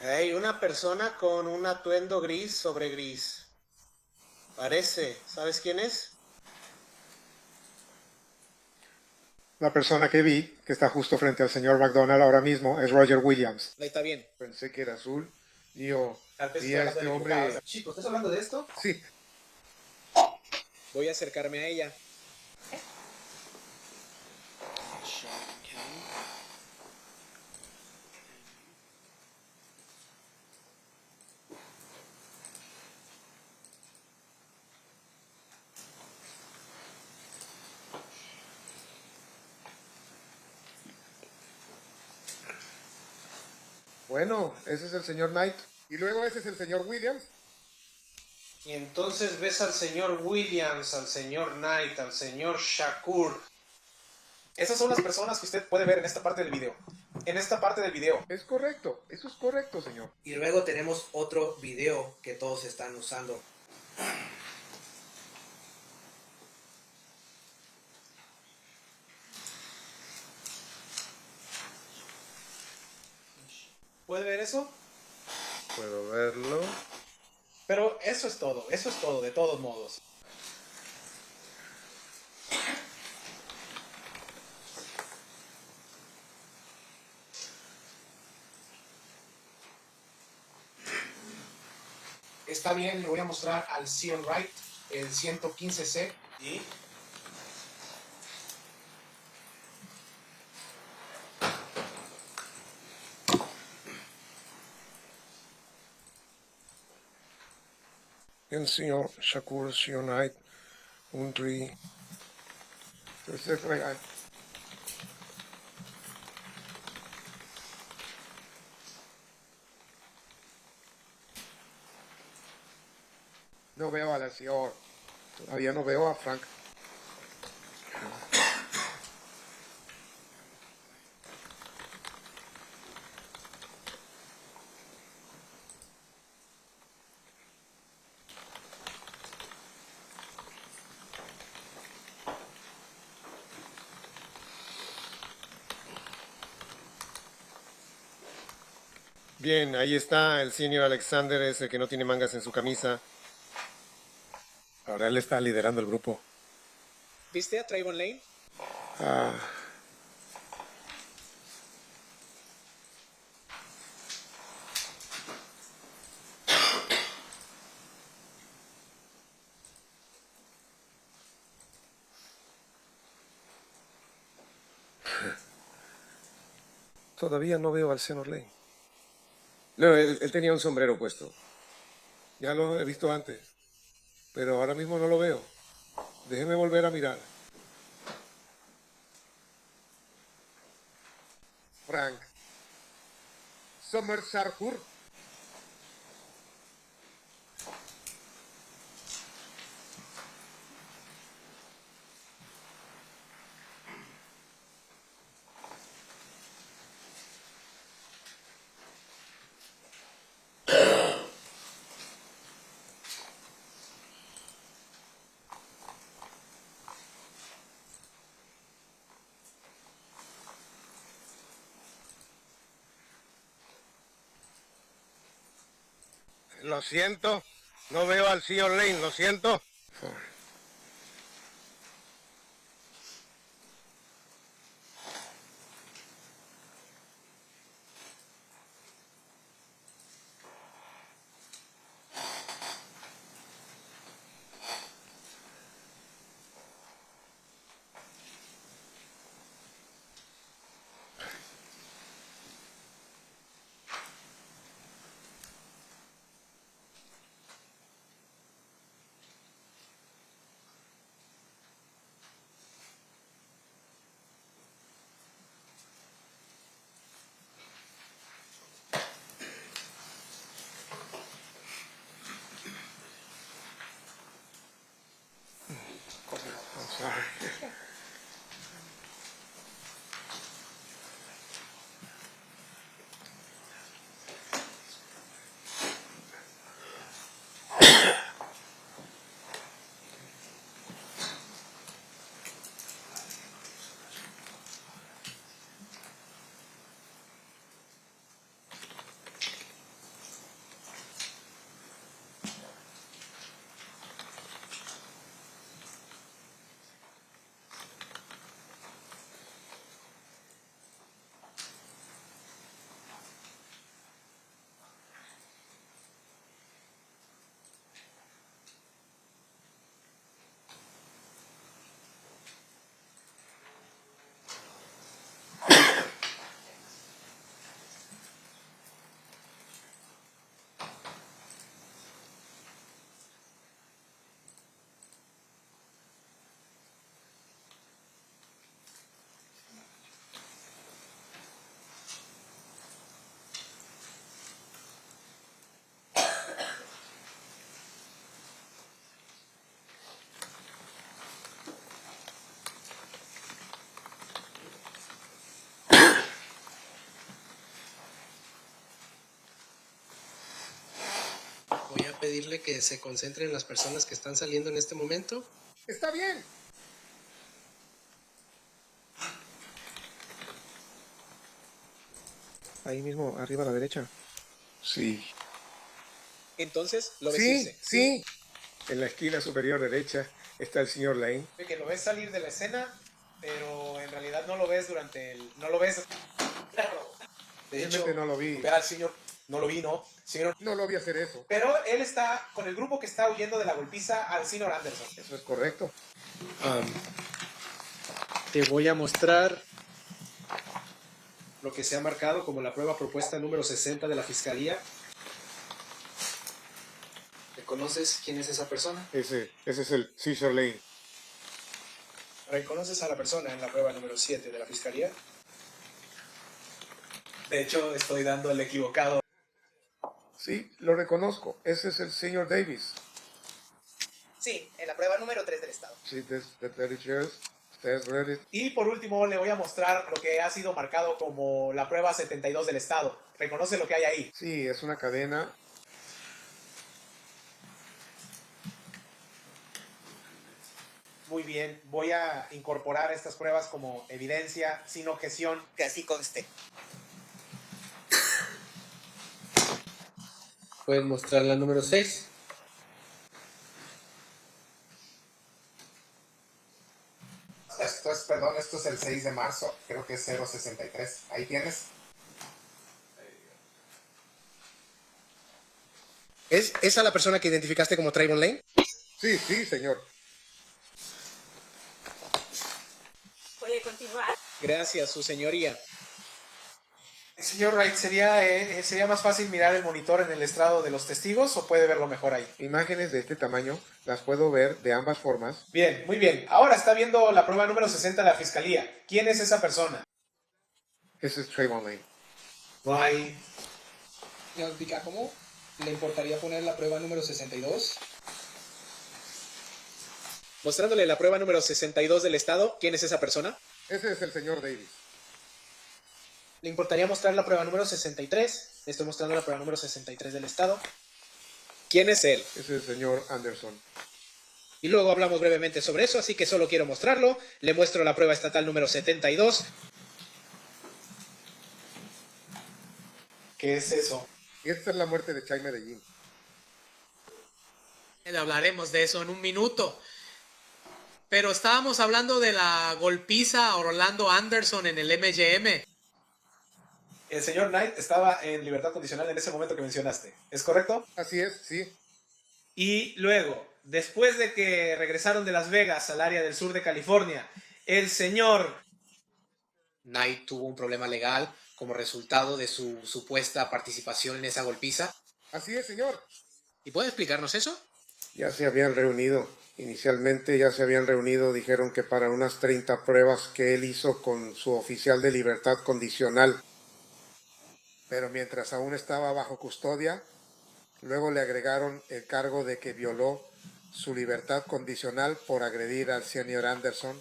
Hay una persona con un atuendo gris sobre gris. Parece. ¿Sabes quién es? La persona que vi, que está justo frente al señor McDonald ahora mismo, es Roger Williams. Ahí está bien. Pensé que era azul. Y yo Tal vez vi estoy a hablando este de hombre... equivocado. Chico, ¿estás hablando de esto? Sí, Voy a acercarme a ella. bueno, ese es el señor Knight. Y luego ese es el señor Williams. Y entonces ves al señor Williams, al señor Knight, al señor Shakur. Esas son las personas que usted puede ver en esta parte del video. En esta parte del video. Es correcto, eso es correcto, señor. Y luego tenemos otro video que todos están usando. ¿Puede ver eso? Puedo verlo. Pero eso es todo, de todos modos. Está bien, le voy a mostrar al Sion Wright, el 115C. ¿Y? El señor Shakur, el señor Knight, un tri. No veo al señor. Todavía no veo a Frank. Bien, ahí está el señor Alexander, ese que no tiene mangas en su camisa. Ahora él está liderando el grupo. ¿Viste a Trayvon Lane? Ah, todavía no veo al señor Lane. No, él tenía un sombrero puesto. Ya lo he visto antes. Pero ahora mismo no lo veo. Déjeme volver a mirar. Frank. Summer Sarkur. Lo siento, no veo al señor Lane, lo siento. pedirle que se concentre en las personas que están saliendo en este momento? Está bien. Ahí mismo, arriba a la derecha. Sí. Entonces, ¿lo ves Sí, irse? sí. En la esquina superior derecha está el señor Lane. Que lo ves salir de la escena, pero en realidad no lo ves durante el... No lo ves... De hecho, Realmente no lo vi. ve al señor, no lo vi, ¿no? Señor, No lo vi hacer eso. Pero él está con el grupo que está huyendo de la golpiza al señor Anderson. Eso es correcto. Te voy a mostrar lo que se ha marcado como la prueba propuesta número 60 de la Fiscalía. ¿Reconoces quién es esa persona? Ese es el Caesar Lane. ¿Reconoces a la persona en la prueba número 7 de la Fiscalía? de hecho, estoy dando el equivocado. Sí, lo reconozco. Ese es el señor Davis. Sí, en la prueba número 3 del estado. Sí, the Dirty Sheriff. Ustedes ready. Y por último le voy a mostrar lo que ha sido marcado como la prueba 72 del estado. ¿Reconoce lo que hay ahí? Sí, es una cadena. Muy bien, voy a incorporar estas pruebas como evidencia, sin objeción, que así conste. ¿Puedes mostrar la número 6? Esto es el 6 de marzo, creo que es 063. Ahí tienes. ¿Es esa la persona que identificaste como Trayvon Lane? Sí, sí, señor. ¿Puede continuar? Gracias, su señoría. Señor Wright, ¿sería más fácil mirar el monitor en el estrado de los testigos o puede verlo mejor ahí? Imágenes de este tamaño las puedo ver de ambas formas. Bien, muy bien. Ahora está viendo la prueba número 60 de la Fiscalía. ¿Quién es esa persona? Ese es Trayvon Lane. Right. Señor Giacomo, ¿le importaría poner la prueba número 62? Mostrándole la prueba número 62 del estado, ¿quién es esa persona? Ese es el señor Davis. ¿Le importaría mostrar la prueba número 63? Le estoy mostrando la prueba número 63 del estado. ¿Quién es él? Ese es el señor Anderson. Y luego hablamos brevemente sobre eso, así que solo quiero mostrarlo. Le muestro la prueba estatal número 72. ¿Qué es eso? Y esta es la muerte de Chai Medellín. Hablaremos de eso en un minuto. Pero estábamos hablando de la golpiza a Orlando Anderson en el MGM. El señor Knight estaba en libertad condicional en ese momento que mencionaste. ¿Es correcto? Así es, sí. Y luego, después de que regresaron de Las Vegas al área del sur de California, el señor Knight tuvo un problema legal como resultado de su supuesta participación en esa golpiza. Así es, señor. ¿Y puede explicarnos eso? Ya se habían reunido. Inicialmente ya se habían reunido, dijeron que para unas 30 pruebas que él hizo con su oficial de libertad condicional. Pero mientras aún estaba bajo custodia, luego le agregaron el cargo de que violó su libertad condicional por agredir al señor Anderson.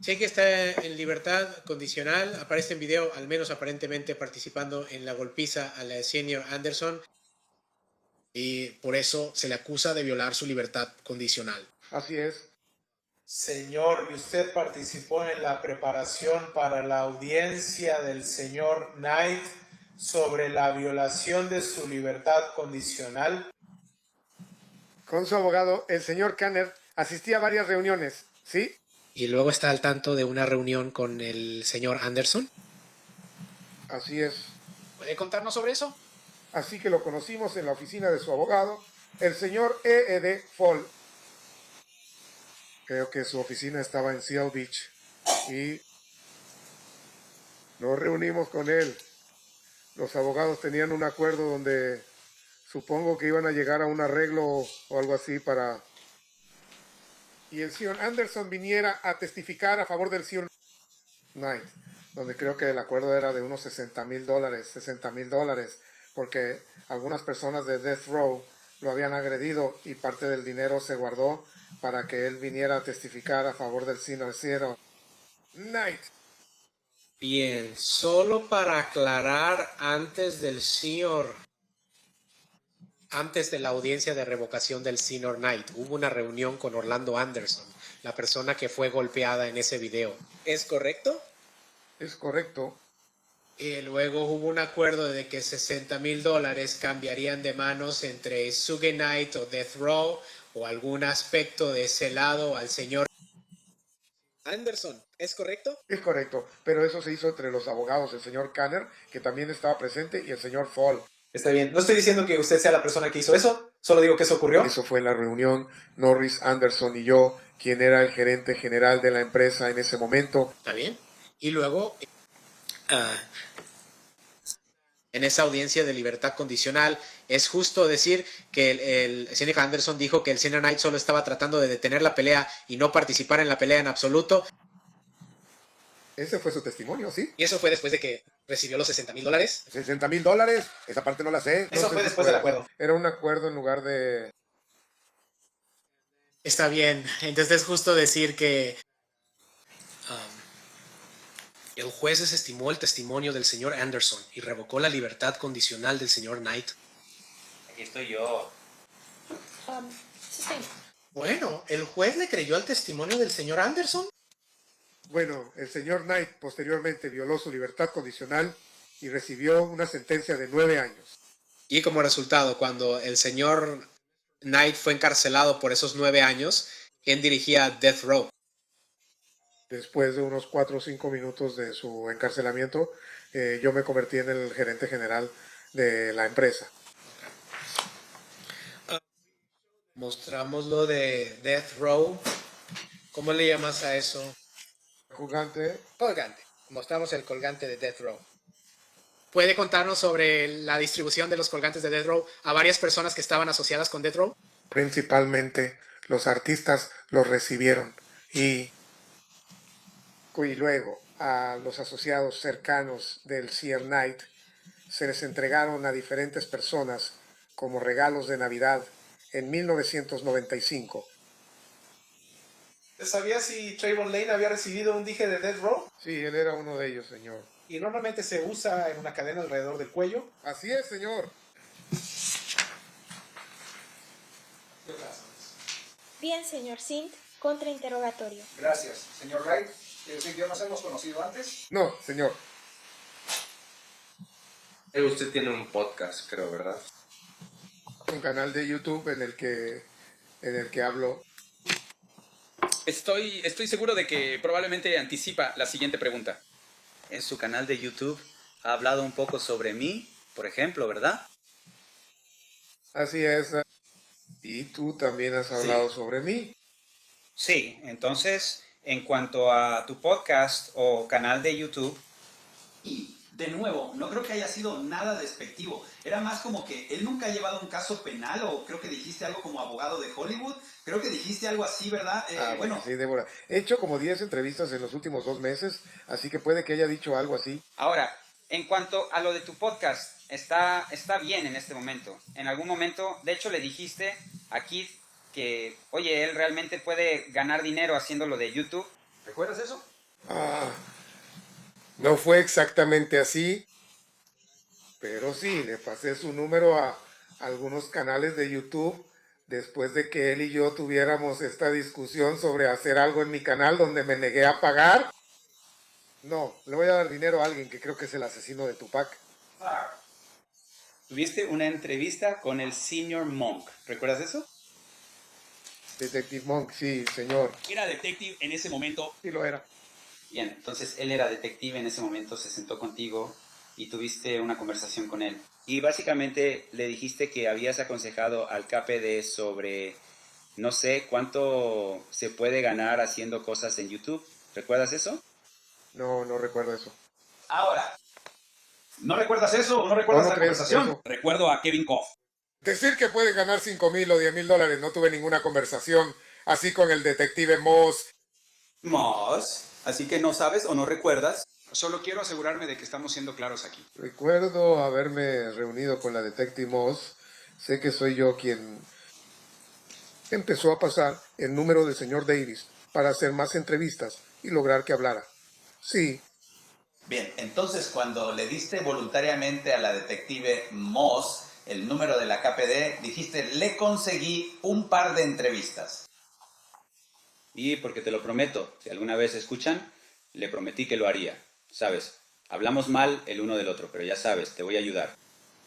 Sé que está en libertad condicional, aparece en video, al menos aparentemente participando en la golpiza a la señor Anderson, y por eso se le acusa de violar su libertad condicional. Así es. Señor, ¿y usted participó en la preparación para la audiencia del señor Knight sobre la violación de su libertad condicional? Con su abogado, el señor Kanner, asistía a varias reuniones, ¿sí? ¿Y luego está al tanto de una reunión con el señor Anderson? Así es. ¿Puede contarnos sobre eso? Así que lo conocimos en la oficina de su abogado, el señor E.E.D. Fall. Creo que su oficina estaba en Seal Beach y nos reunimos con él. Los abogados tenían un acuerdo donde supongo que iban a llegar a un arreglo o algo así para... Y el señor Anderson viniera a testificar a favor del señor Knight, donde creo que el acuerdo era de unos $60,000, porque algunas personas de Death Row lo habían agredido y parte del dinero se guardó para que él viniera a testificar a favor del señor Knight. Bien, solo para aclarar antes del señor Antes de la audiencia de revocación del Senior Knight, hubo una reunión con Orlando Anderson, la persona que fue golpeada en ese video. ¿Es correcto? Es correcto. Y luego hubo un acuerdo de que $60,000 cambiarían de manos entre Suge Knight o Death Row o algún aspecto de ese lado al señor Anderson. ¿Es correcto? Es correcto, pero eso se hizo entre los abogados, el señor Kanner, que también estaba presente, y el señor Fall. Está bien. No estoy diciendo que usted sea la persona que hizo eso, solo digo que eso ocurrió. Eso fue en la reunión, Norris, Anderson y yo, quien era el gerente general de la empresa en ese momento. ¿Está bien? Y luego, en esa audiencia de libertad condicional, es justo decir que el señor Anderson dijo que el Senior Knight solo estaba tratando de detener la pelea y no participar en la pelea en absoluto. Ese fue su testimonio, ¿sí? Y eso fue después de que recibió los $60,000. $60,000, esa parte no la sé. Eso No fue sé si después del acuerdo. Era un acuerdo en lugar de... Está bien, entonces es justo decir que el juez desestimó el testimonio del señor Anderson y revocó la libertad condicional del señor Knight. Aquí estoy yo. Bueno, ¿el juez le creyó al testimonio del señor Anderson? Bueno, el señor Knight posteriormente violó su libertad condicional y recibió una sentencia de 9 años. Y como resultado, cuando el señor Knight fue encarcelado por esos 9 años, ¿quién dirigía Death Row? Después de unos 4 o 5 minutos de su encarcelamiento, yo me convertí en el gerente general de la empresa. Mostramos lo de Death Row. ¿Cómo le llamas a eso? Colgante. Colgante. Mostramos el colgante de Death Row. ¿Puede contarnos sobre la distribución de los colgantes de Death Row a varias personas que estaban asociadas con Death Row? Principalmente los artistas los recibieron y luego a los asociados cercanos del Senior Knight se les entregaron a diferentes personas como regalos de Navidad en 1995. ¿Sabías si Trayvon Lane había recibido un dije de Death Row? Sí, él era uno de ellos, señor. Y normalmente se usa en una cadena alrededor del cuello. Así es, señor. Bien, señor Sint, contrainterrogatorio. Gracias. Señor Wright, ¿usted y yo nos hemos conocido antes? No, señor. Usted tiene un podcast, creo, ¿verdad? Un canal de YouTube en el que hablo. Estoy seguro de que probablemente anticipa la siguiente pregunta. En su canal de YouTube ha hablado un poco sobre mí, por ejemplo, ¿verdad? Así es. Y tú también has hablado sobre mí. Sí, entonces, en cuanto a tu podcast o canal de YouTube... Y, de nuevo, no creo que haya sido nada despectivo. Era más como que él nunca ha llevado un caso penal, o creo que dijiste algo como abogado de Hollywood. Creo que dijiste algo así, ¿verdad? Bueno, sí, Débora. He hecho como 10 entrevistas en los últimos 2 meses, así que puede que haya dicho algo así. Ahora, en cuanto a lo de tu podcast, está bien en este momento. En algún momento, de hecho, le dijiste a Keith que, oye, él realmente puede ganar dinero haciendo lo de YouTube. ¿Recuerdas eso? No fue exactamente así, pero sí, le pasé su número a algunos canales de YouTube después de que él y yo tuviéramos esta discusión sobre hacer algo en mi canal donde me negué a pagar. No, le voy a dar dinero a alguien que creo que es el asesino de Tupac. Tuviste una entrevista con el Senior Monk, ¿recuerdas eso? Detective Monk, sí, señor. ¿Era detective en ese momento? Sí, lo era. Bien, entonces él era detective en ese momento, se sentó contigo y tuviste una conversación con él. Y básicamente le dijiste que habías aconsejado al KPD sobre, no sé, cuánto se puede ganar haciendo cosas en YouTube. ¿Recuerdas eso? No, no recuerdo eso. Ahora, ¿no recuerdas eso o no recuerdas la conversación? Eso. Recuerdo a Kevin Koff. Decir que puede ganar $5,000 o $10,000, no tuve ninguna conversación así con el detective Moss. Moss, así que no sabes o no recuerdas. Solo quiero asegurarme de que estamos siendo claros aquí. Recuerdo haberme reunido con la detective Moss. Sé que soy yo quien empezó a pasar el número del señor Davis para hacer más entrevistas y lograr que hablara. Sí. Bien, entonces cuando le diste voluntariamente a la detective Moss el número de la KPD, dijiste, le conseguí un par de entrevistas. Y porque te lo prometo, si alguna vez escuchan, le prometí que lo haría. Sabes, hablamos mal el uno del otro, pero ya sabes, te voy a ayudar.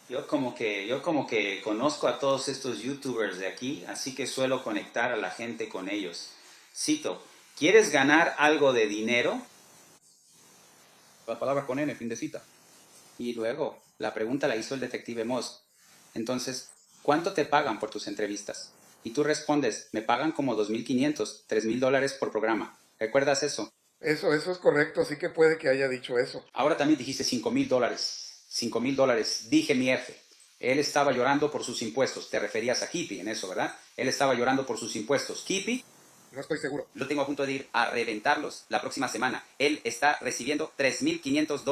Yo como que conozco a todos estos youtubers de aquí, así que suelo conectar a la gente con ellos. Cito, ¿quieres ganar algo de dinero? La palabra con N, fin de cita. Y luego, la pregunta la hizo el detective Moss. Entonces, ¿cuánto te pagan por tus entrevistas? Y tú respondes, me pagan como $2,500, $3,000 por programa. ¿Recuerdas eso? Eso es correcto, sí que puede que haya dicho eso. Ahora también dijiste $5,000. $5,000. Dije mi F. Él estaba llorando por sus impuestos. Te referías a Kippy en eso, ¿verdad? Él estaba llorando por sus impuestos. Kippy, no estoy seguro. Lo tengo a punto de ir a reventarlos la próxima semana. Él está recibiendo $3,500.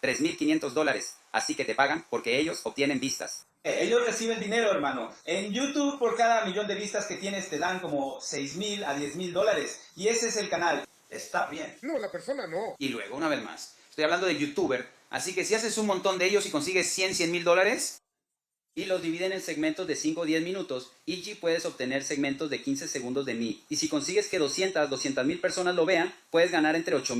$3,500. Así que te pagan porque ellos obtienen vistas. Ellos reciben dinero, hermano. En YouTube, por cada millón de vistas que tienes, te dan como $6,000 a $10,000. Y ese es el canal. Está bien. No, la persona no. Y luego, una vez más, estoy hablando de youtuber. Así que si haces un montón de ellos y consigues $100,000 y los dividen en segmentos de 5 o 10 minutos, y puedes obtener segmentos de 15 segundos de mí. Y si consigues que 200,000 personas lo vean, puedes ganar entre $8,000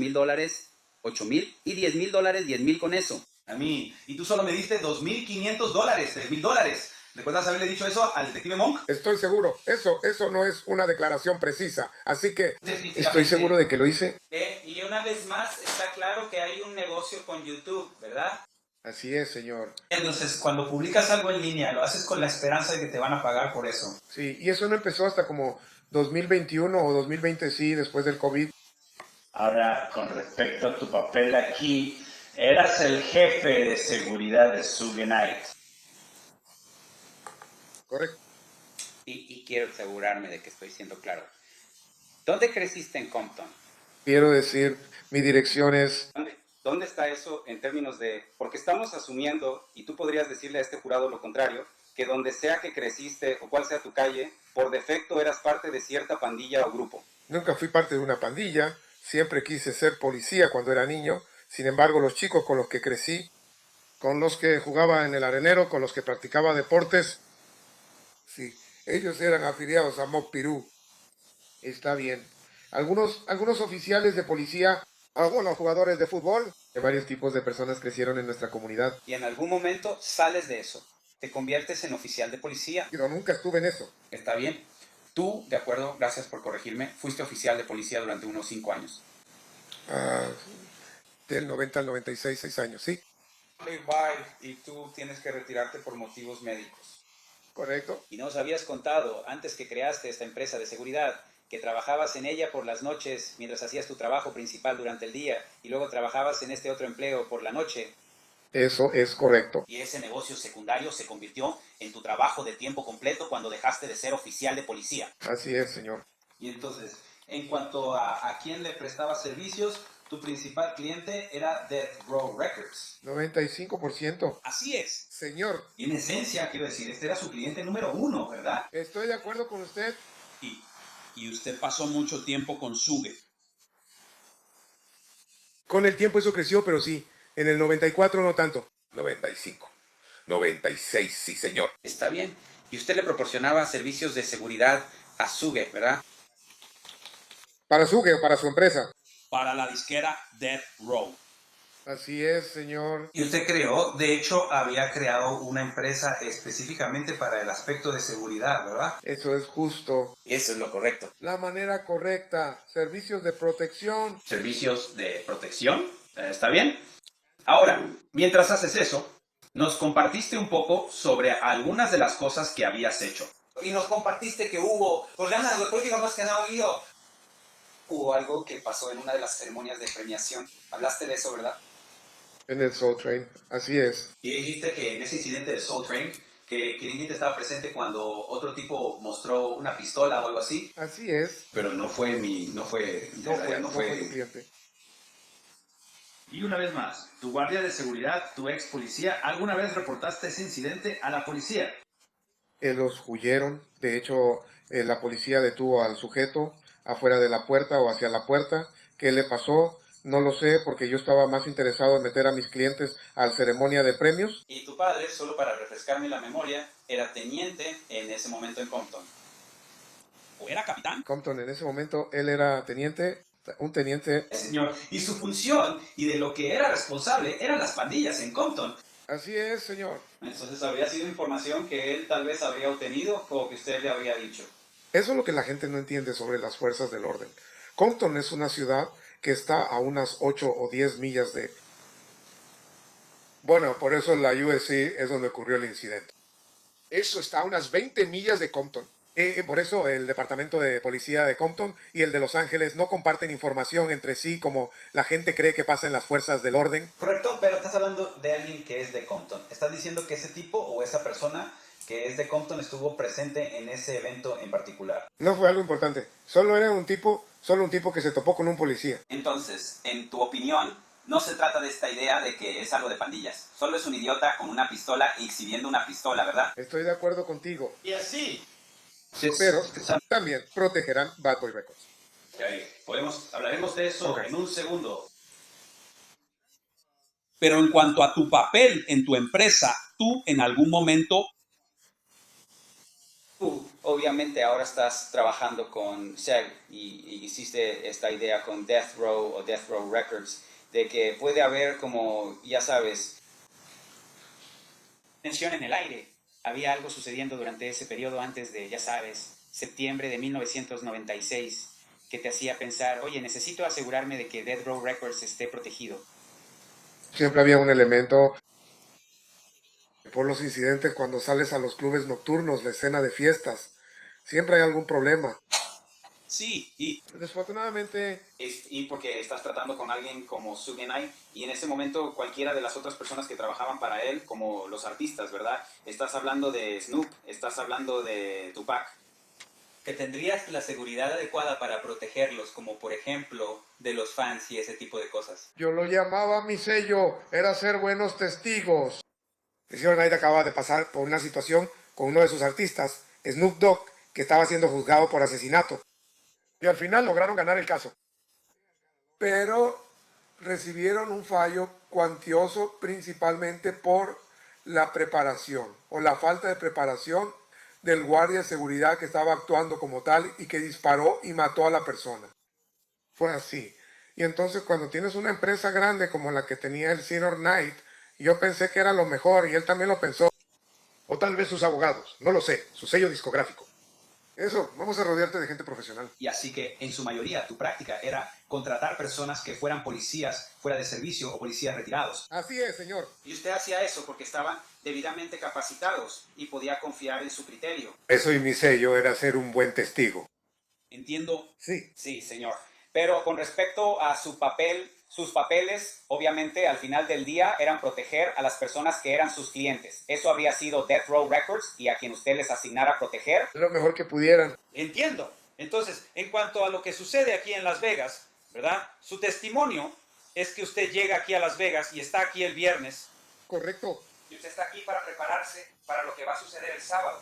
y $10,000, $10,000 con eso. A mí. Y tú solo me diste $2,500, $3,000. ¿Recuerdas haberle dicho eso al detective Monk? Estoy seguro. Eso no es una declaración precisa. Así que estoy seguro de que lo hice. Y una vez más, está claro que hay un negocio con YouTube, ¿verdad? Así es, señor. Entonces, cuando publicas algo en línea, lo haces con la esperanza de que te van a pagar por eso. Sí, y eso no empezó hasta como 2021 o 2020, sí, después del COVID. Ahora, con respecto a tu papel aquí, eras el jefe de seguridad de Suge Knight. Correcto. Y quiero asegurarme de que estoy siendo claro. ¿Dónde creciste en Compton? Quiero decir, mi dirección es... ¿Dónde está eso en términos de...? Porque estamos asumiendo, y tú podrías decirle a este jurado lo contrario, que donde sea que creciste o cuál sea tu calle, por defecto eras parte de cierta pandilla o grupo. Nunca fui parte de una pandilla, siempre quise ser policía cuando era niño. Sin embargo, los chicos con los que crecí, con los que jugaba en el arenero, con los que practicaba deportes, sí, ellos eran afiliados a Mob Pirú. Está bien. Algunos oficiales de policía, algunos jugadores de fútbol, de varios tipos de personas crecieron en nuestra comunidad. Y en algún momento sales de eso. Te conviertes en oficial de policía. Pero nunca estuve en eso. Está bien. Tú, de acuerdo, gracias por corregirme, fuiste oficial de policía durante unos 5 años. Del 90 al 96, 6 años, sí. Y tú tienes que retirarte por motivos médicos. Correcto. Y nos habías contado, antes que creaste esta empresa de seguridad, que trabajabas en ella por las noches mientras hacías tu trabajo principal durante el día y luego trabajabas en este otro empleo por la noche. Eso es correcto. Y ese negocio secundario se convirtió en tu trabajo de tiempo completo cuando dejaste de ser oficial de policía. Así es, señor. Y entonces, en cuanto a quién le prestaba servicios, tu principal cliente era Death Row Records. 95%. Así es. Señor. Y en esencia, quiero decir, este era su cliente número 1, ¿verdad? Estoy de acuerdo con usted. Y usted pasó mucho tiempo con Suge. Con el tiempo eso creció, pero sí. En el 94 no tanto. 95. 96, sí, señor. Está bien. Y usted le proporcionaba servicios de seguridad a Suge, ¿verdad? ¿Para Suge o para su empresa? Para la disquera Death Row. Así es, señor. Y usted creó, de hecho, había creado una empresa específicamente para el aspecto de seguridad, ¿verdad? Eso es justo. Eso es lo correcto. La manera correcta. Servicios de protección. ¿Servicios de protección? ¿Está bien? Ahora, mientras haces eso, nos compartiste un poco sobre algunas de las cosas que habías hecho. Y nos compartiste que hubo problemas de política más que nada hubo algo que pasó en una de las ceremonias de premiación. Hablaste de eso, ¿verdad? En el Soul Train, así es. Y dijiste que en ese incidente del Soul Train, que Kiringit estaba presente cuando otro tipo mostró una pistola o algo así. Así es. Pero no fue tu cliente. Y una vez más, tu guardia de seguridad, tu ex policía, ¿alguna vez reportaste ese incidente a la policía? Los huyeron. De hecho, la policía detuvo al sujeto afuera de la puerta o hacia la puerta. ¿Qué le pasó? No lo sé porque yo estaba más interesado en meter a mis clientes a la ceremonia de premios. Y tu padre, solo para refrescarme la memoria, era teniente en ese momento en Compton. ¿O era capitán? Compton, en ese momento, él era teniente, un teniente. Señor, y su función y de lo que era responsable eran las pandillas en Compton. Así es, señor. Entonces habría sido información que él tal vez habría obtenido o que usted le habría dicho. Eso es lo que la gente no entiende sobre las fuerzas del orden. Compton es una ciudad que está a unas 8 o 10 millas de... Bueno, por eso la USC es donde ocurrió el incidente. Eso está a unas 20 millas de Compton. Por eso el departamento de policía de Compton y el de Los Ángeles no comparten información entre sí como la gente cree que pasa en las fuerzas del orden. Correcto, pero estás hablando de alguien que es de Compton. ¿Estás diciendo que ese tipo o esa persona que es de Compton estuvo presente en ese evento en particular? No fue algo importante. Solo un tipo que se topó con un policía. Entonces, en tu opinión, no se trata de esta idea de que es algo de pandillas. Solo es un idiota con una pistola y exhibiendo una pistola, ¿verdad? Estoy de acuerdo contigo. Y así. Pero también protegerán Bad Boy Records. Hablaremos de eso en un segundo. Pero en cuanto a tu papel en tu empresa, tú en algún momento... Tú, obviamente, ahora estás trabajando con SEG y hiciste esta idea con Death Row o Death Row Records de que puede haber como, ya sabes, tensión en el aire. Había algo sucediendo durante ese periodo antes de, ya sabes, septiembre de 1996, que te hacía pensar, oye, necesito asegurarme de que Death Row Records esté protegido. Siempre había un elemento por los incidentes cuando sales a los clubes nocturnos, la escena de fiestas. Siempre hay algún problema. Sí, y... Desafortunadamente... Y porque estás tratando con alguien como Suge Knight y en ese momento cualquiera de las otras personas que trabajaban para él, como los artistas, ¿verdad? Estás hablando de Snoop, estás hablando de Tupac. Que tendrías la seguridad adecuada para protegerlos, como por ejemplo de los fans y ese tipo de cosas. Yo lo llamaba mi sello, era ser buenos testigos. El señor Knight acaba de pasar por una situación con uno de sus artistas, Snoop Dogg, que estaba siendo juzgado por asesinato. Y al final lograron ganar el caso. Pero recibieron un fallo cuantioso principalmente por la preparación o la falta de preparación del guardia de seguridad que estaba actuando como tal y que disparó y mató a la persona. Fue así. Y entonces cuando tienes una empresa grande como la que tenía el señor Knight, yo pensé que era lo mejor y él también lo pensó. O tal vez sus abogados, no lo sé, su sello discográfico. Eso, vamos a rodearte de gente profesional. Y así que en su mayoría tu práctica era contratar personas que fueran policías fuera de servicio o policías retirados. Así es, señor. Y usted hacía eso porque estaban debidamente capacitados y podía confiar en su criterio. Eso y mi sello era ser un buen testigo. ¿Entiendo? Sí. Sí, señor. Pero con respecto a su papel, sus papeles, obviamente, al final del día, eran proteger a las personas que eran sus clientes. Eso habría sido Death Row Records y a quien usted les asignara a proteger. Lo mejor que pudieran. Entiendo. Entonces, en cuanto a lo que sucede aquí en Las Vegas, ¿verdad? Su testimonio es que usted llega aquí a Las Vegas y está aquí el viernes. Correcto. Y usted está aquí para prepararse para lo que va a suceder el sábado.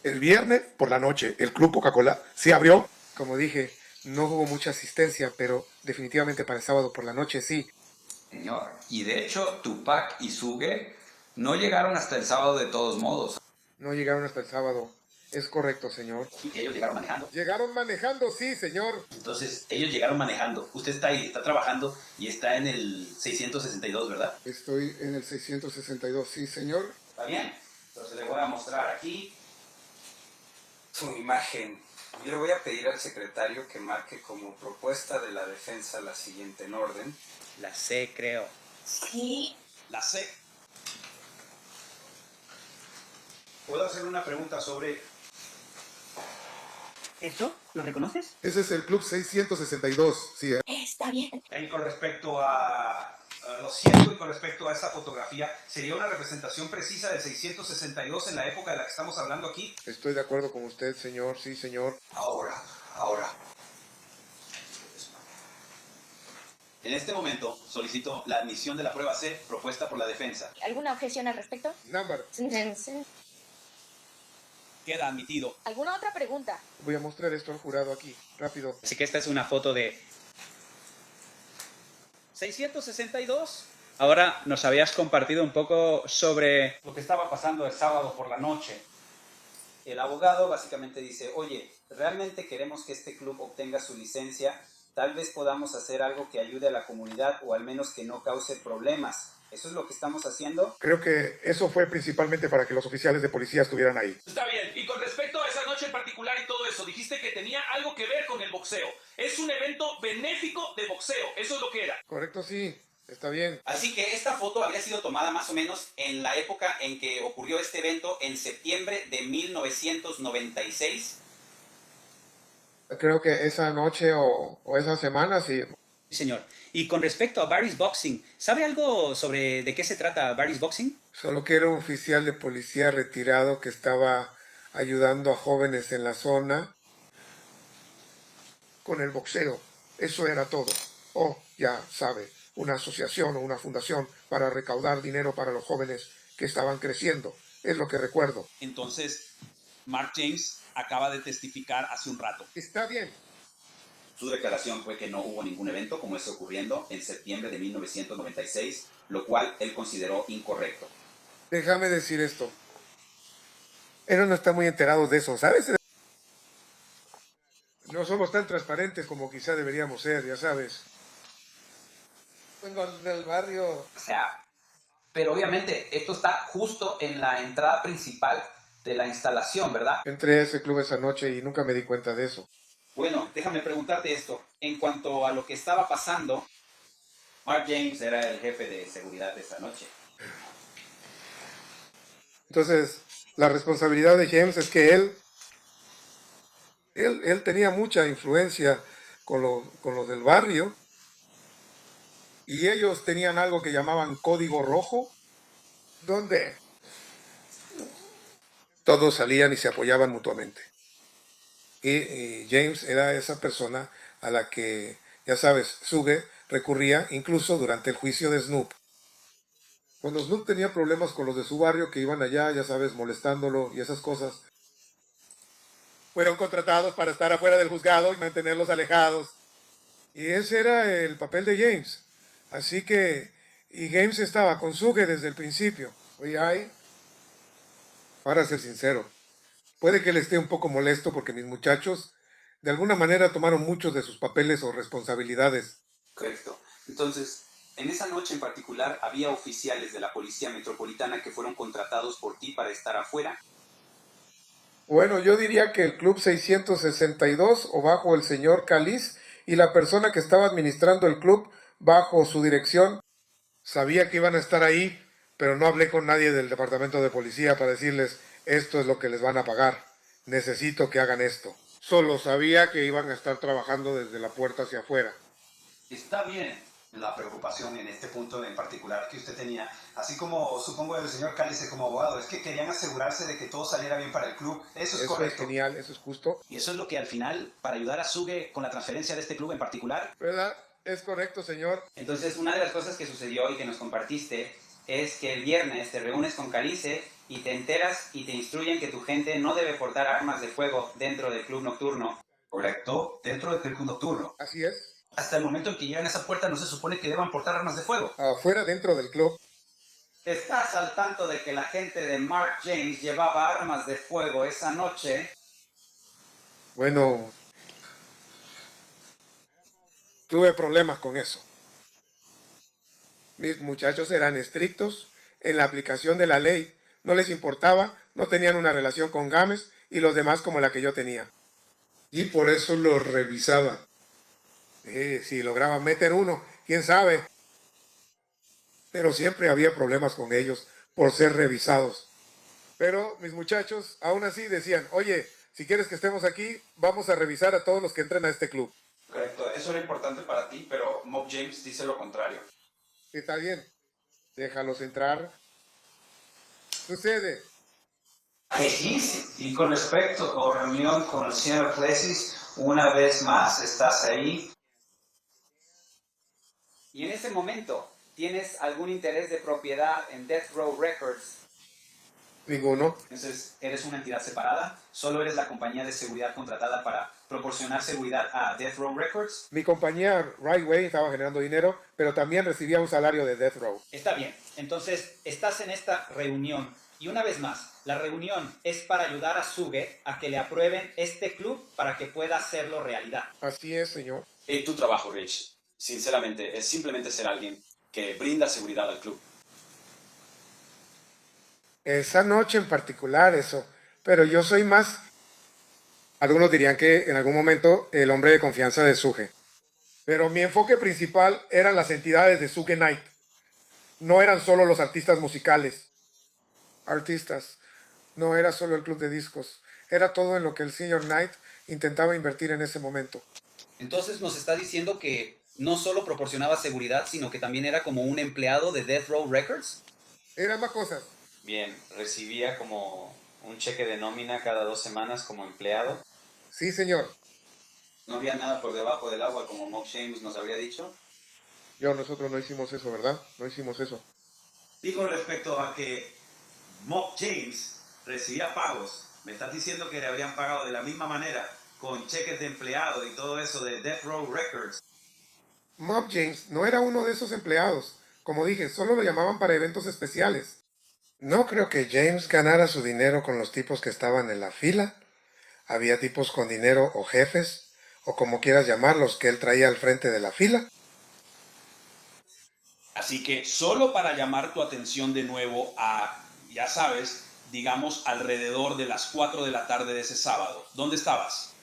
El viernes por la noche, el Club Coca-Cola se abrió. Como dije, no hubo mucha asistencia, pero definitivamente para el sábado por la noche sí. Señor, y de hecho Tupac y Suge no llegaron hasta el sábado de todos modos. No llegaron hasta el sábado. Es correcto, señor. ¿Y ellos llegaron manejando? Llegaron manejando, sí, señor. Entonces, ellos llegaron manejando. Usted está ahí, está trabajando y está en el 662, ¿verdad? Estoy en el 662, sí, señor. Está bien. Entonces le voy a mostrar aquí su imagen. Yo le voy a pedir al secretario que marque como propuesta de la defensa la siguiente en orden. La C, creo. Sí. La C. ¿Puedo hacer una pregunta sobre... ¿Eso? ¿Lo reconoces? Ese es el Club 662, sí. Está bien. Y con respecto a... Lo siento, y con respecto a esa fotografía, ¿sería una representación precisa del 662 en la época de la que estamos hablando aquí? Estoy de acuerdo con usted, señor, sí, señor. Ahora. En este momento, solicito la admisión de la prueba C propuesta por la defensa. ¿Alguna objeción al respecto? Number. Queda admitido. ¿Alguna otra pregunta? Voy a mostrar esto al jurado aquí, rápido. Así que esta es una foto de 662. Ahora nos habías compartido un poco sobre lo que estaba pasando el sábado por la noche. El abogado básicamente dice, oye, realmente queremos que este club obtenga su licencia, tal vez podamos hacer algo que ayude a la comunidad o al menos que no cause problemas. ¿Eso es lo que estamos haciendo? Creo que eso fue principalmente para que los oficiales de policía estuvieran ahí. Está bien, y con respecto a esa noche en particular y todo eso, dijiste que tenía algo que ver con el boxeo. Es un evento benéfico de boxeo, eso es lo que era. Correcto, sí, está bien. Así que esta foto habría sido tomada más o menos en la época en que ocurrió este evento, en septiembre de 1996. Creo que esa noche o esa semana, sí. Sí, señor. Y con respecto a Barry's Boxing, ¿sabe algo sobre de qué se trata Barry's Boxing? Solo que era un oficial de policía retirado que estaba ayudando a jóvenes en la zona con el boxeo. Eso era todo. Ya sabe, una asociación o una fundación para recaudar dinero para los jóvenes que estaban creciendo. Es lo que recuerdo. Entonces, Mark James acaba de testificar hace un rato. Está bien. Su declaración fue que no hubo ningún evento como ese ocurriendo en septiembre de 1996, lo cual él consideró incorrecto. Déjame decir esto. Él no está muy enterado de eso, ¿sabes? No somos tan transparentes como quizá deberíamos ser, ya sabes. Vengo del barrio. O sea, pero obviamente esto está justo en la entrada principal de la instalación, ¿verdad? Entré a ese club esa noche y nunca me di cuenta de eso. Bueno, déjame preguntarte esto. En cuanto a lo que estaba pasando, Mark James era el jefe de seguridad de esa noche. Entonces, la responsabilidad de James es que él tenía mucha influencia con los del barrio y ellos tenían algo que llamaban código rojo, donde todos salían y se apoyaban mutuamente. Y James era esa persona a la que, ya sabes, Suge recurría incluso durante el juicio de Snoop. Cuando Snoop tenía problemas con los de su barrio que iban allá, ya sabes, molestándolo y esas cosas, fueron contratados para estar afuera del juzgado y mantenerlos alejados. Y ese era el papel de James. Así que, y James estaba con Suge desde el principio. Oye, para ser sincero, puede que él esté un poco molesto porque mis muchachos de alguna manera tomaron muchos de sus papeles o responsabilidades. Correcto. Entonces, en esa noche en particular había oficiales de la Policía Metropolitana que fueron contratados por ti para estar afuera. Bueno, yo diría que el Club 662 o bajo el señor Caliz y la persona que estaba administrando el club bajo su dirección sabía que iban a estar ahí, pero no hablé con nadie del departamento de policía para decirles esto es lo que les van a pagar, necesito que hagan esto. Solo sabía que iban a estar trabajando desde la puerta hacia afuera. Está bien la preocupación en este punto en particular que usted tenía, así como supongo el señor Cálice como abogado, es que querían asegurarse de que todo saliera bien para el club. Eso es correcto. Eso es genial, eso es justo. Y eso es lo que al final, para ayudar a Suge con la transferencia de este club en particular. ¿Verdad? Es correcto, señor. Entonces, una de las cosas que sucedió y que nos compartiste es que el viernes te reúnes con Calice y te enteras y te instruyen que tu gente no debe portar armas de fuego dentro del club nocturno. Correcto, dentro del club nocturno. Así es. Hasta el momento en que llegan a esa puerta no se supone que deban portar armas de fuego. Afuera, dentro del club. ¿Estás al tanto de que la gente de Mark James llevaba armas de fuego esa noche? Bueno, tuve problemas con eso. Mis muchachos eran estrictos en la aplicación de la ley. No les importaba, no tenían una relación con Gámez y los demás como la que yo tenía. Y por eso los revisaba. Si lograban meter uno, quién sabe. Pero siempre había problemas con ellos por ser revisados. Pero mis muchachos aún así decían, oye, si quieres que estemos aquí, vamos a revisar a todos los que entren a este club. Correcto, eso era importante para ti, pero Mob James dice lo contrario. Está bien, déjalos entrar. Sucede. Y con respecto a la reunión con el señor Plessis, una vez más estás ahí. Y en ese momento, ¿tienes algún interés de propiedad en Death Row Records? Ninguno. Entonces, ¿eres una entidad separada? ¿Solo eres la compañía de seguridad contratada para proporcionar seguridad a Death Row Records? Mi compañía Right Way estaba generando dinero, pero también recibía un salario de Death Row. Está bien, entonces estás en esta reunión y una vez más, la reunión es para ayudar a Suge a que le aprueben este club para que pueda hacerlo realidad. Así es, señor. Y tu trabajo, Rich, sinceramente, es simplemente ser alguien que brinda seguridad al club. Esa noche en particular, eso. Pero yo soy más... Algunos dirían que en algún momento el hombre de confianza de Suge. Pero mi enfoque principal eran las entidades de Suge Knight. No eran solo los artistas musicales. No era solo el club de discos. Era todo en lo que el señor Knight intentaba invertir en ese momento. Entonces nos está diciendo que no solo proporcionaba seguridad, sino que también era como un empleado de Death Row Records. Eran más cosas. Bien, recibía como un cheque de nómina cada 2 semanas como empleado. Sí, señor. No había nada por debajo del agua, como Mock James nos habría dicho. Nosotros no hicimos eso, ¿verdad? No hicimos eso. Y con respecto a que Mock James recibía pagos, me estás diciendo que le habrían pagado de la misma manera, con cheques de empleado y todo eso de Death Row Records. Mob James no era uno de esos empleados. Como dije, solo lo llamaban para eventos especiales. No creo que James ganara su dinero con los tipos que estaban en la fila. Había tipos con dinero o jefes, o como quieras llamarlos, que él traía al frente de la fila. Así que solo para llamar tu atención de nuevo a, ya sabes, digamos alrededor de las 4 de la tarde de ese sábado. ¿Dónde estabas?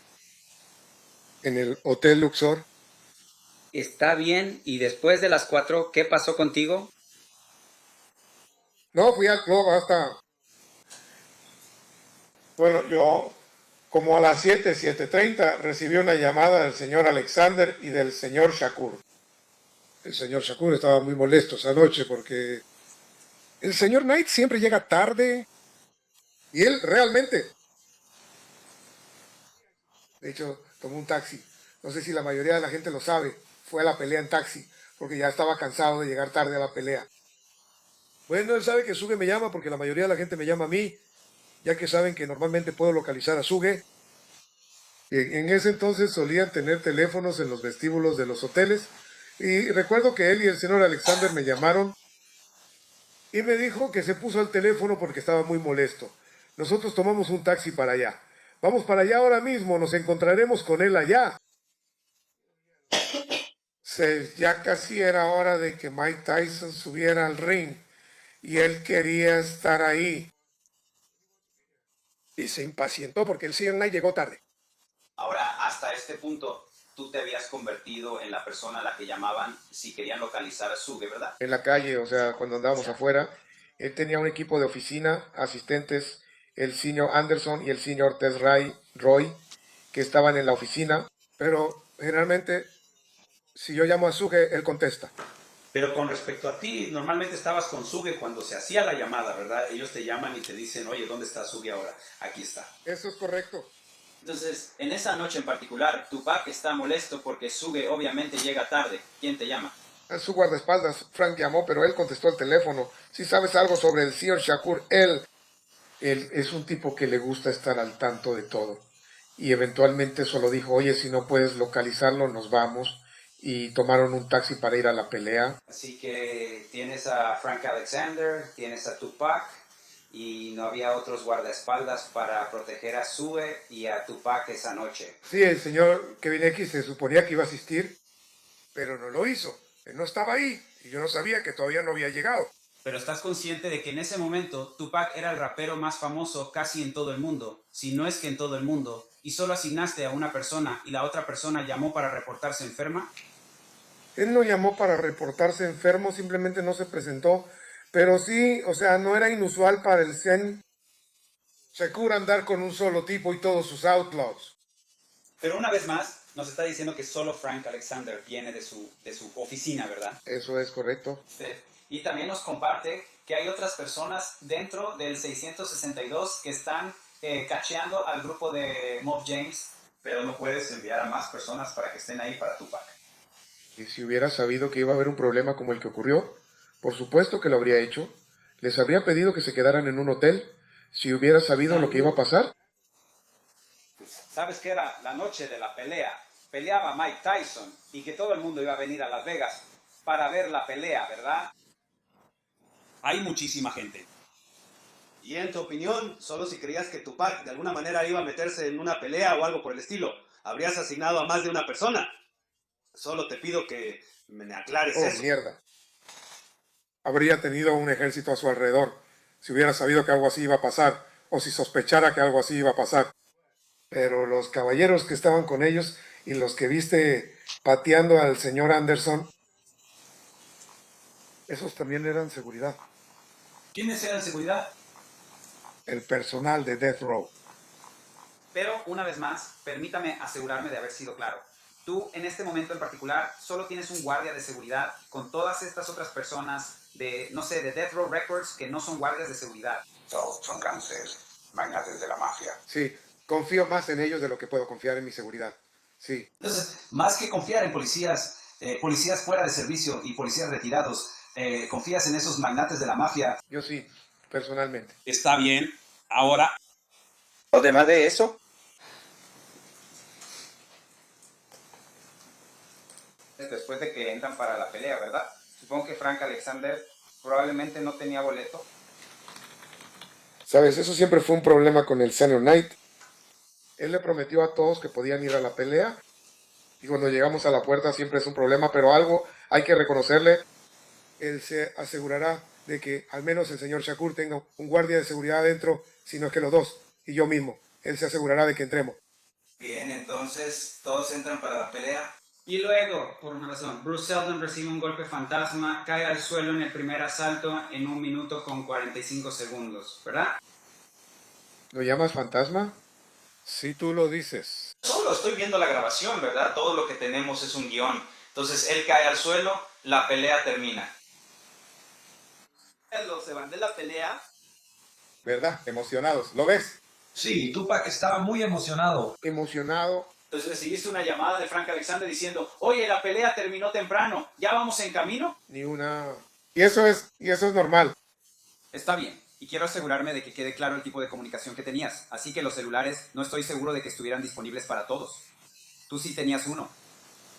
En el Hotel Luxor. Está bien, y después de las 4, ¿qué pasó contigo? No, fui al club hasta... Bueno, yo como a las 7:30 recibí una llamada del señor Alexander y del señor Shakur. El señor Shakur estaba muy molesto esa noche porque el señor Knight siempre llega tarde y él realmente... De hecho, tomó un taxi. No sé si la mayoría de la gente lo sabe. Fue a la pelea en taxi porque ya estaba cansado de llegar tarde a la pelea. Bueno, él sabe que Suge me llama porque la mayoría de la gente me llama a mí, ya que saben que normalmente puedo localizar a Suge. En ese entonces solían tener teléfonos en los vestíbulos de los hoteles y recuerdo que él y el señor Alexander me llamaron y me dijo que se puso al teléfono porque estaba muy molesto. Nosotros tomamos un taxi para allá. Vamos para allá ahora mismo, nos encontraremos con él allá. Ya casi era hora de que Mike Tyson subiera al ring y él quería estar ahí. Y se impacientó porque el señor Knight llegó tarde. Ahora, hasta este punto, tú te habías convertido en la persona a la que llamaban si querían localizar a Suge, ¿verdad? En la calle, o sea, cuando andábamos afuera, él tenía un equipo de oficina, asistentes, el señor Anderson y el señor Tess Roy, que estaban en la oficina, pero generalmente, si yo llamo a Suge, él contesta. Pero con respecto a ti, normalmente estabas con Suge cuando se hacía la llamada, ¿verdad? Ellos te llaman y te dicen, oye, ¿dónde está Suge ahora? Aquí está. Eso es correcto. Entonces, en esa noche en particular, Tupac está molesto porque Suge obviamente llega tarde. ¿Quién te llama? A su guardaespaldas, Frank llamó, pero él contestó el teléfono. Si sabes algo sobre el señor Shakur, él es un tipo que le gusta estar al tanto de todo. Y eventualmente solo dijo, oye, si no puedes localizarlo, nos vamos. Y tomaron un taxi para ir a la pelea. Así que tienes a Frank Alexander, tienes a Tupac, y no había otros guardaespaldas para proteger a Suge y a Tupac esa noche. Sí, el señor Kevin X se suponía que iba a asistir, pero no lo hizo. Él no estaba ahí y yo no sabía que todavía no había llegado. Pero estás consciente de que en ese momento Tupac era el rapero más famoso casi en todo el mundo, si no es que en todo el mundo, y solo asignaste a una persona y la otra persona llamó para reportarse enferma. Él no llamó para reportarse enfermo, simplemente no se presentó. Pero sí, o sea, no era inusual para el Zen Shakur andar con un solo tipo y todos sus outlaws. Pero una vez más, nos está diciendo que solo Frank Alexander viene de su oficina, ¿verdad? Eso es correcto. Sí. Y también nos comparte que hay otras personas dentro del 662 que están cacheando al grupo de Mob James. Pero no puedes enviar a más personas para que estén ahí para Tupac. Y si hubiera sabido que iba a haber un problema como el que ocurrió, por supuesto que lo habría hecho. Les habría pedido que se quedaran en un hotel si hubiera sabido lo que iba a pasar. Sabes que era la noche de la pelea. Peleaba Mike Tyson y que todo el mundo iba a venir a Las Vegas para ver la pelea, ¿verdad? Hay muchísima gente. Y en tu opinión, solo si creías que Tupac de alguna manera iba a meterse en una pelea o algo por el estilo, habrías asignado a más de una persona. Solo te pido que me aclares eso. Mierda. Habría tenido un ejército a su alrededor si hubiera sabido que algo así iba a pasar o si sospechara que algo así iba a pasar. Pero los caballeros que estaban con ellos y los que viste pateando al señor Anderson, esos también eran seguridad. ¿Quiénes eran seguridad? El personal de Death Row. Pero, una vez más, permítame asegurarme de haber sido claro. Tú, en este momento en particular, solo tienes un guardia de seguridad con todas estas otras personas de, no sé, de Death Row Records que no son guardias de seguridad. Todos son gánsteres, magnates de la mafia. Sí, confío más en ellos de lo que puedo confiar en mi seguridad. Sí. Entonces, más que confiar en policías, policías fuera de servicio y policías retirados, ¿confías en esos magnates de la mafia? Yo sí, personalmente. Está bien. Ahora, Además de eso, después de que entran para la pelea, ¿verdad? Supongo que Frank Alexander probablemente no tenía boleto. Sabes, eso siempre fue un problema con el Senior Knight. Él le prometió a todos que podían ir a la pelea. Y cuando llegamos a la puerta siempre es un problema, pero algo hay que reconocerle. Él se asegurará de que al menos el señor Shakur tenga un guardia de seguridad adentro, si no es que los dos, y yo mismo. Él se asegurará de que entremos. Bien, entonces todos entran para la pelea. Y luego, por una razón, Bruce Seldon recibe un golpe fantasma, cae al suelo en el primer asalto en 1 minuto con 45 segundos, ¿verdad? ¿Lo llamas fantasma? Si tú lo dices. Solo estoy viendo la grabación, ¿verdad? Todo lo que tenemos es un guión. Entonces él cae al suelo, la pelea termina. Los se van de la pelea. ¿Verdad? Emocionados. ¿Lo ves? Sí, Tupac estaba muy emocionado. Emocionado. Entonces recibiste una llamada de Frank Alexander diciendo, oye, la pelea terminó temprano, ¿ya vamos en camino? Ni una... Y eso es normal. Está bien, y quiero asegurarme de que quede claro el tipo de comunicación que tenías, así que los celulares no estoy seguro de que estuvieran disponibles para todos. Tú sí tenías uno.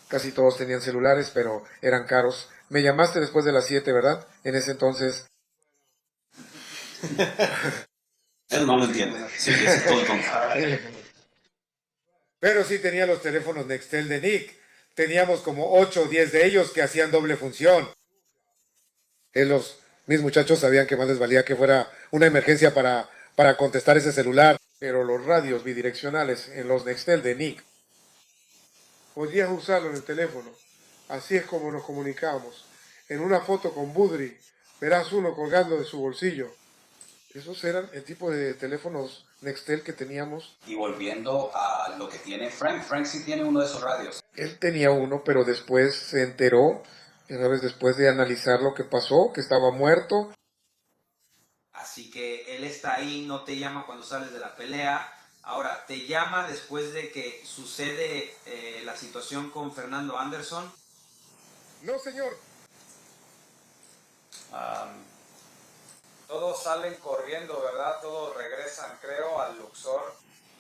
Casi todos tenían celulares, pero eran caros. Me llamaste después de las 7, ¿verdad? En ese entonces... Él no lo entiende. Sí, es tonto. Pero sí tenía los teléfonos Nextel de Nick. Teníamos como 8 o 10 de ellos que hacían doble función. Mis muchachos sabían que más les valía que fuera una emergencia para contestar ese celular. Pero los radios bidireccionales en los Nextel de Nick, podías usarlo en el teléfono. Así es como nos comunicábamos. En una foto con Budry, verás uno colgando de su bolsillo. Esos eran el tipo de teléfonos Nextel que teníamos. Y volviendo a lo que tiene Frank. Frank sí tiene uno de esos radios. Él tenía uno, pero después se enteró, una vez después de analizar lo que pasó, que estaba muerto. Así que él está ahí, no te llama cuando sales de la pelea. Ahora, ¿te llama después de que sucede la situación con Fernando Anderson? No, señor. Todos salen corriendo, ¿verdad? Todos regresan, creo, al Luxor.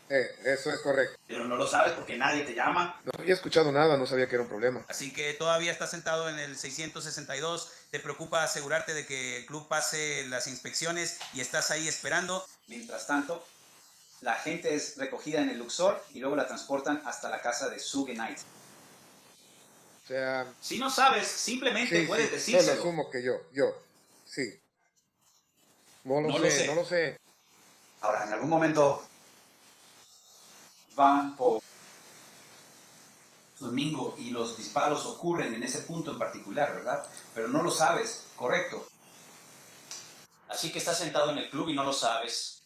Eso es correcto. Pero no lo sabes porque nadie te llama. No había escuchado nada, no sabía que era un problema. así que todavía estás sentado en el 662. Te preocupa asegurarte de que el club pase las inspecciones y estás ahí esperando. Mientras tanto, la gente es recogida en el Luxor y luego la transportan hasta la casa de Suge Knight. O sea... Si no sabes, simplemente puedes decírselo. Solo asumo que yo, sí. No lo sé. Ahora, en algún momento van por domingo y los disparos ocurren en ese punto en particular, ¿verdad? Pero no lo sabes, correcto. Así que estás sentado en el club y no lo sabes.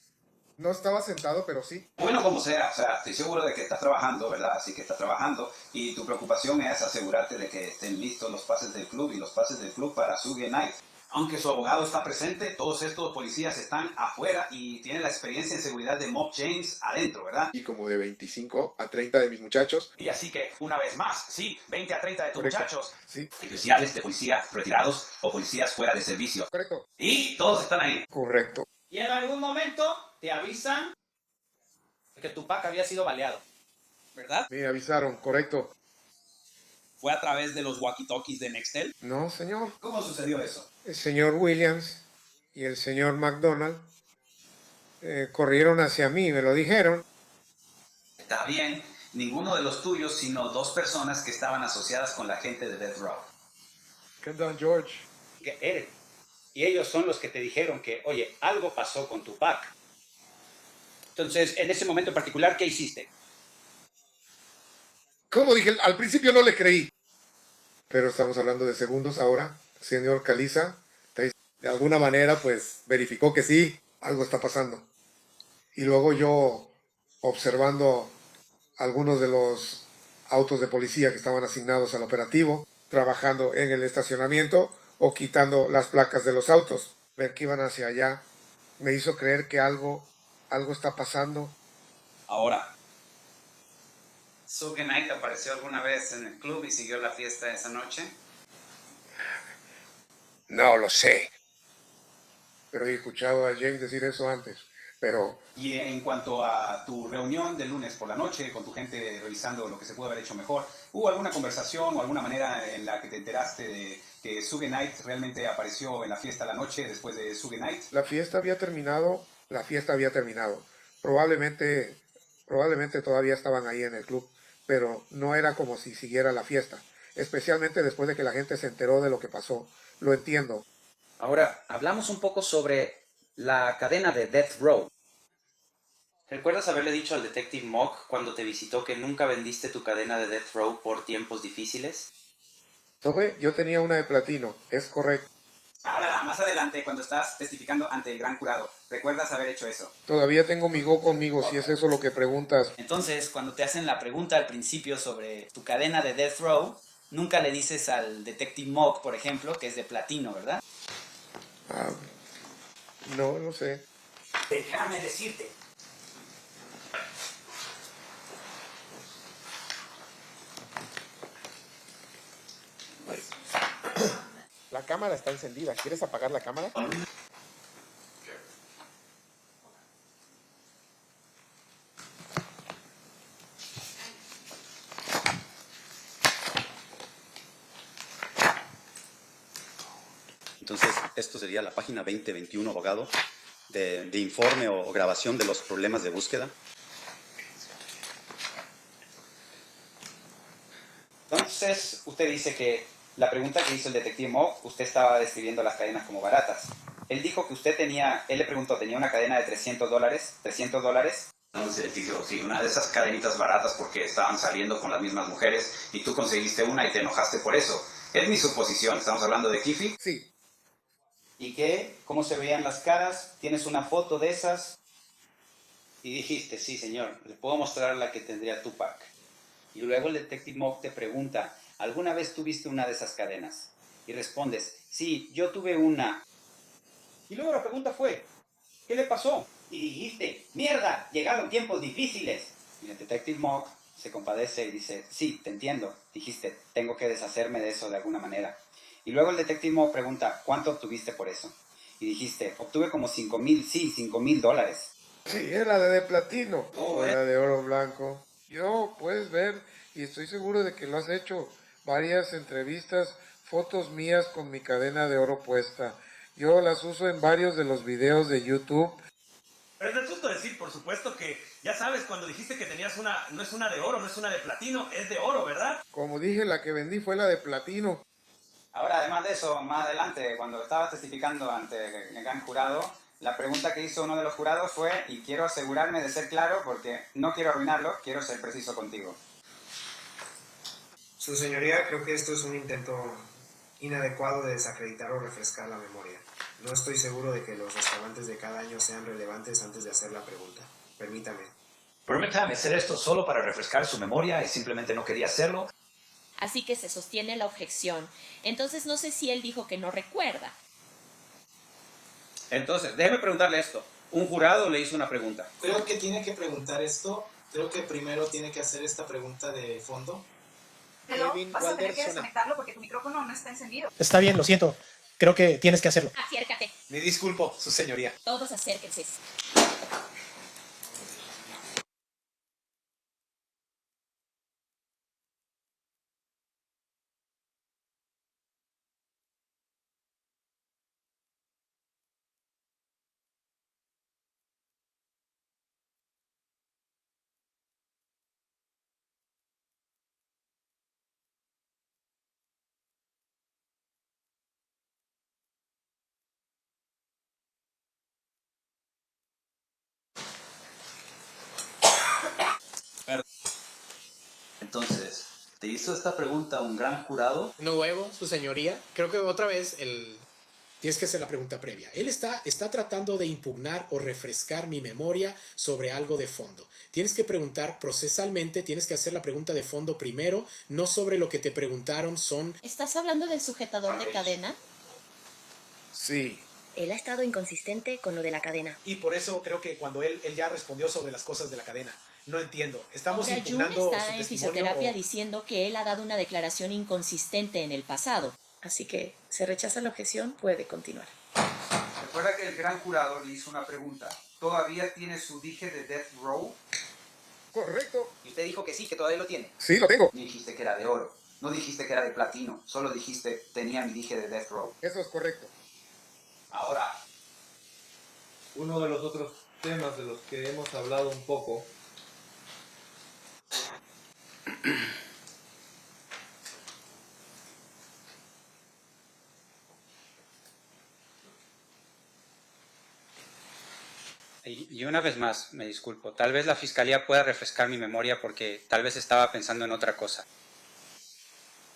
No estaba sentado, pero sí. Bueno, como sea, o sea, estoy seguro de que estás trabajando, ¿verdad? Así que estás trabajando y tu preocupación es asegurarte de que estén listos los pases del club y los pases del club para Suge Knight. Aunque su abogado está presente, todos estos policías están afuera y tienen la experiencia en seguridad de Mob James adentro, ¿verdad? Y como de 25 a 30 de mis muchachos. Y así que, una vez más, sí, 20 a 30 de tus Correcto. muchachos. Sí. Oficiales de policía retirados o policías fuera de servicio. Correcto. Y todos están ahí. Correcto. Y en algún momento te avisan que Tupac había sido baleado. ¿verdad? Me avisaron, correcto. ¿Fue a través de los walkie-talkies de Nextel? No, señor. ¿Cómo sucedió eso? El señor Williams y el señor McDonald corrieron hacia mí, me lo dijeron. Está bien, ninguno de los tuyos, sino dos personas que estaban asociadas con la gente de Death Row. Don George. Eric. Y ellos son los que te dijeron que, oye, algo pasó con Tupac. Entonces, en ese momento en particular, ¿qué hiciste? Como dije, al principio no le creí. Pero estamos hablando de segundos ahora. Señor Caliza, de alguna manera, pues, verificó que sí, algo está pasando. Y luego yo, observando algunos de los autos de policía que estaban asignados al operativo, trabajando en el estacionamiento o quitando las placas de los autos, ver que iban hacia allá, me hizo creer que algo está pasando. Ahora, ¿Suge Knight apareció alguna vez en el club y siguió la fiesta esa noche? No lo sé. Pero he escuchado a James decir eso antes. Pero Y en cuanto a tu reunión del lunes por la noche con tu gente revisando lo que se pudo haber hecho mejor, ¿hubo alguna conversación o alguna manera en la que te enteraste de que Suge Knight realmente apareció en la fiesta la noche después de Suge Knight? la fiesta había terminado. Probablemente todavía estaban ahí en el club, pero no era como si siguiera la fiesta. Especialmente después de que la gente se enteró de lo que pasó. Lo entiendo. Ahora, hablamos un poco sobre la cadena de Death Row. ¿Recuerdas haberle dicho al detective Mock cuando te visitó que nunca vendiste tu cadena de Death Row por tiempos difíciles? Sobre, yo tenía una de platino, es correcto. Ahora, más adelante, cuando estás testificando ante el gran jurado, ¿recuerdas haber hecho eso? Todavía tengo mi Go conmigo, si es eso lo que preguntas. Entonces, cuando te hacen la pregunta al principio sobre tu cadena de Death Row, nunca le dices al detective Mock, por ejemplo, que es de platino, ¿verdad? No sé. Déjame decirte. La cámara está encendida. ¿Quieres apagar la cámara? Entonces, esto sería la página 2021, abogado, de informe o grabación de los problemas de búsqueda. Entonces, usted dice que la pregunta que hizo el detective Mock, usted estaba describiendo las cadenas como baratas. Él dijo que él le preguntó, ¿tenía una cadena de $300? ¿$300? Entonces dijo, sí, una de esas cadenitas baratas porque estaban saliendo con las mismas mujeres y tú conseguiste una y te enojaste por eso. Es mi suposición. ¿Estamos hablando de Kiffy? Sí. ¿Y qué? ¿Cómo se veían las caras? ¿Tienes una foto de esas? Y dijiste, sí, señor, le puedo mostrar la que tendría Tupac. Y luego el detective Mock te pregunta, ¿alguna vez tuviste una de esas cadenas? Y respondes, sí, yo tuve una. Y luego la pregunta fue, ¿qué le pasó? Y dijiste, ¡mierda! Llegaron tiempos difíciles. Y el detective Mock se compadece y dice, sí, te entiendo. Dijiste, tengo que deshacerme de eso de alguna manera. Y luego el detective Mock pregunta, ¿cuánto obtuviste por eso? Y dijiste, obtuve como $5,000 Sí, era de platino. Era de oro blanco. Yo, puedes ver, y estoy seguro de que lo has hecho, varias entrevistas, fotos mías con mi cadena de oro puesta. Yo las uso en varios de los videos de YouTube. Pero es de justo decir, por supuesto, que ya sabes, cuando dijiste que tenías una, no es una de oro, no es una de platino, es de oro, ¿verdad? Como dije, la que vendí fue la de platino. Ahora, además de eso, más adelante, cuando estaba testificando ante el gran jurado, la pregunta que hizo uno de los jurados fue, y quiero asegurarme de ser claro porque no quiero arruinarlo, quiero ser preciso contigo. Su señoría, creo que esto es un intento inadecuado de desacreditar o refrescar la memoria. No estoy seguro de que los restaurantes de cada año sean relevantes antes de hacer la pregunta. Permítame. Permítame hacer esto solo para refrescar su memoria y simplemente no quería hacerlo. Así que se sostiene la objeción. Entonces no sé si él dijo que no recuerda. Entonces, déjeme preguntarle esto. Un jurado le hizo una pregunta. Creo que tiene que preguntar esto. Creo que primero tiene que hacer esta pregunta de fondo. Pero vas a tener que desconectarlo porque tu micrófono no está encendido. Está bien, lo siento. Creo que tienes que hacerlo. Acércate. Me disculpo, su señoría. Todos acérquense. Entonces, ¿te hizo esta pregunta un gran jurado? Nuevo, su señoría. Creo que otra vez tienes que hacer la pregunta previa. Él está tratando de impugnar o refrescar mi memoria sobre algo de fondo. Tienes que preguntar procesalmente, tienes que hacer la pregunta de fondo primero, no sobre lo que te preguntaron son... ¿Estás hablando del sujetador de cadena? Sí. Él ha estado inconsistente con lo de la cadena. Y por eso creo que cuando él ya respondió sobre las cosas de la cadena, no entiendo. ¿Estamos Ahora, Jun impugnando está su en testimonio fisioterapia o- diciendo que él ha dado una declaración inconsistente en el pasado. Así que, se rechaza la objeción, puede continuar. Recuerda que el gran jurado le hizo una pregunta. ¿Todavía tiene su dije de Death Row? Correcto. Y usted dijo que sí, que todavía lo tiene. Sí, lo tengo. No dijiste que era de oro. No dijiste que era de platino. Solo dijiste tenía mi dije de Death Row. Eso es correcto. Ahora, Uno de los otros temas de los que hemos hablado un poco Y una vez más, me disculpo, tal vez la fiscalía pueda refrescar mi memoria porque tal vez estaba pensando en otra cosa.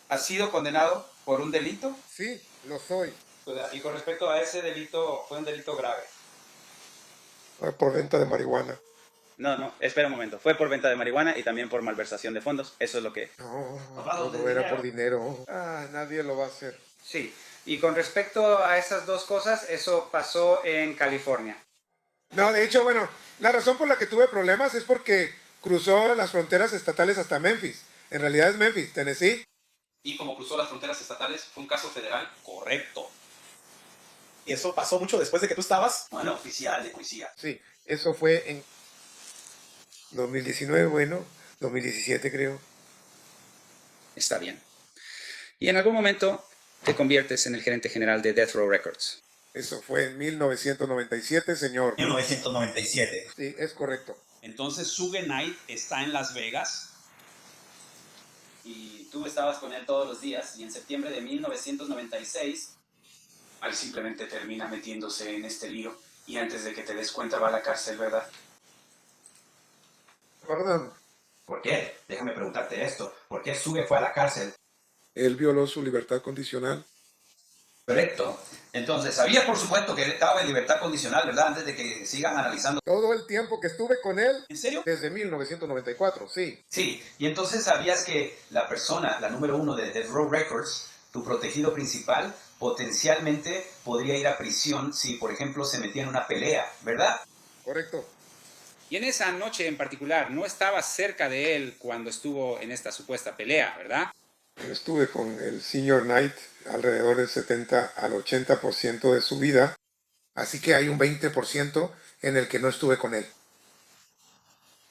¿Has sido condenado por un delito? Sí, lo soy. Y con respecto a ese delito, fue un delito grave. Por venta de marihuana. No, espera un momento. Fue por venta de marihuana y también por malversación de fondos. Eso es lo que... No, todo era por dinero. Nadie lo va a hacer. Sí, y con respecto a esas dos cosas, eso pasó en California. No, de hecho, bueno, la razón por la que tuve problemas es porque cruzó las fronteras estatales hasta Memphis. En realidad es Memphis, Tennessee. Y como cruzó las fronteras estatales, fue un caso federal correcto. ¿Y eso pasó mucho después de que tú estabas? bueno, oficial de policía. Sí, eso fue en 2019, bueno, 2017 creo. Está bien. Y en algún momento te conviertes en el gerente general de Death Row Records. Eso fue en 1997, señor. 1997. Sí, es correcto. Entonces Suge Knight está en Las Vegas. Y tú estabas con él todos los días. Y en septiembre de 1996... Él simplemente termina metiéndose en este lío y antes de que te des cuenta va a la cárcel, ¿verdad? Perdón. ¿Por qué? Déjame preguntarte esto. ¿Por qué Suge fue a la cárcel? Él violó su libertad condicional. Correcto. Entonces, sabía por supuesto que él estaba en libertad condicional, ¿verdad? Antes de que sigan analizando. Todo el tiempo que estuve con él. ¿En serio? Desde 1994, sí. Sí, y entonces sabías que la persona, la número uno de Death Row Records, tu protegido principal, potencialmente podría ir a prisión si, por ejemplo, se metía en una pelea, ¿verdad? Correcto. Y en esa noche en particular, no estabas cerca de él cuando estuvo en esta supuesta pelea, ¿verdad? Estuve con el Senior Knight alrededor del 70 al 80% de su vida. Así que hay un 20% en el que no estuve con él.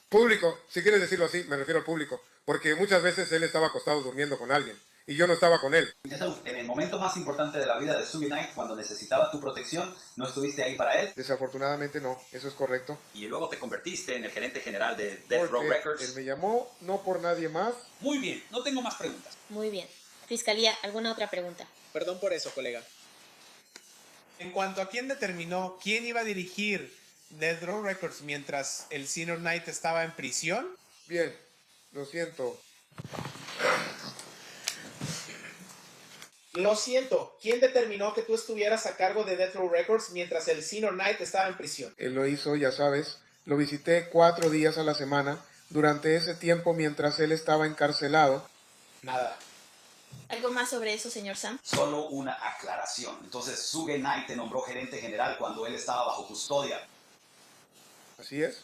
Público, si quieres decirlo así, me refiero al público. Porque muchas veces él estaba acostado durmiendo con alguien. Y yo no estaba con él. En el momento más importante de la vida de Suge Knight, cuando necesitaba tu protección, ¿no estuviste ahí para él? Desafortunadamente no, eso es correcto. Y luego te convertiste en el gerente general de Death Row Porque Records. él me llamó, no por nadie más. Muy bien, no tengo más preguntas. Muy bien. Fiscalía, ¿alguna otra pregunta? Perdón por eso, colega. En cuanto a quién determinó quién iba a dirigir Death Row Records mientras el Senior Knight estaba en prisión. Bien, lo siento. Lo siento, ¿quién determinó que tú estuvieras a cargo de Death Row Records mientras el Senior Knight estaba en prisión? Él lo hizo, ya sabes. Lo visité 4 días a la semana. Durante ese tiempo, mientras él estaba encarcelado. Nada. ¿Algo más sobre eso, señor Sam? Solo una aclaración. Entonces, Suge Knight te nombró gerente general cuando él estaba bajo custodia. Así es.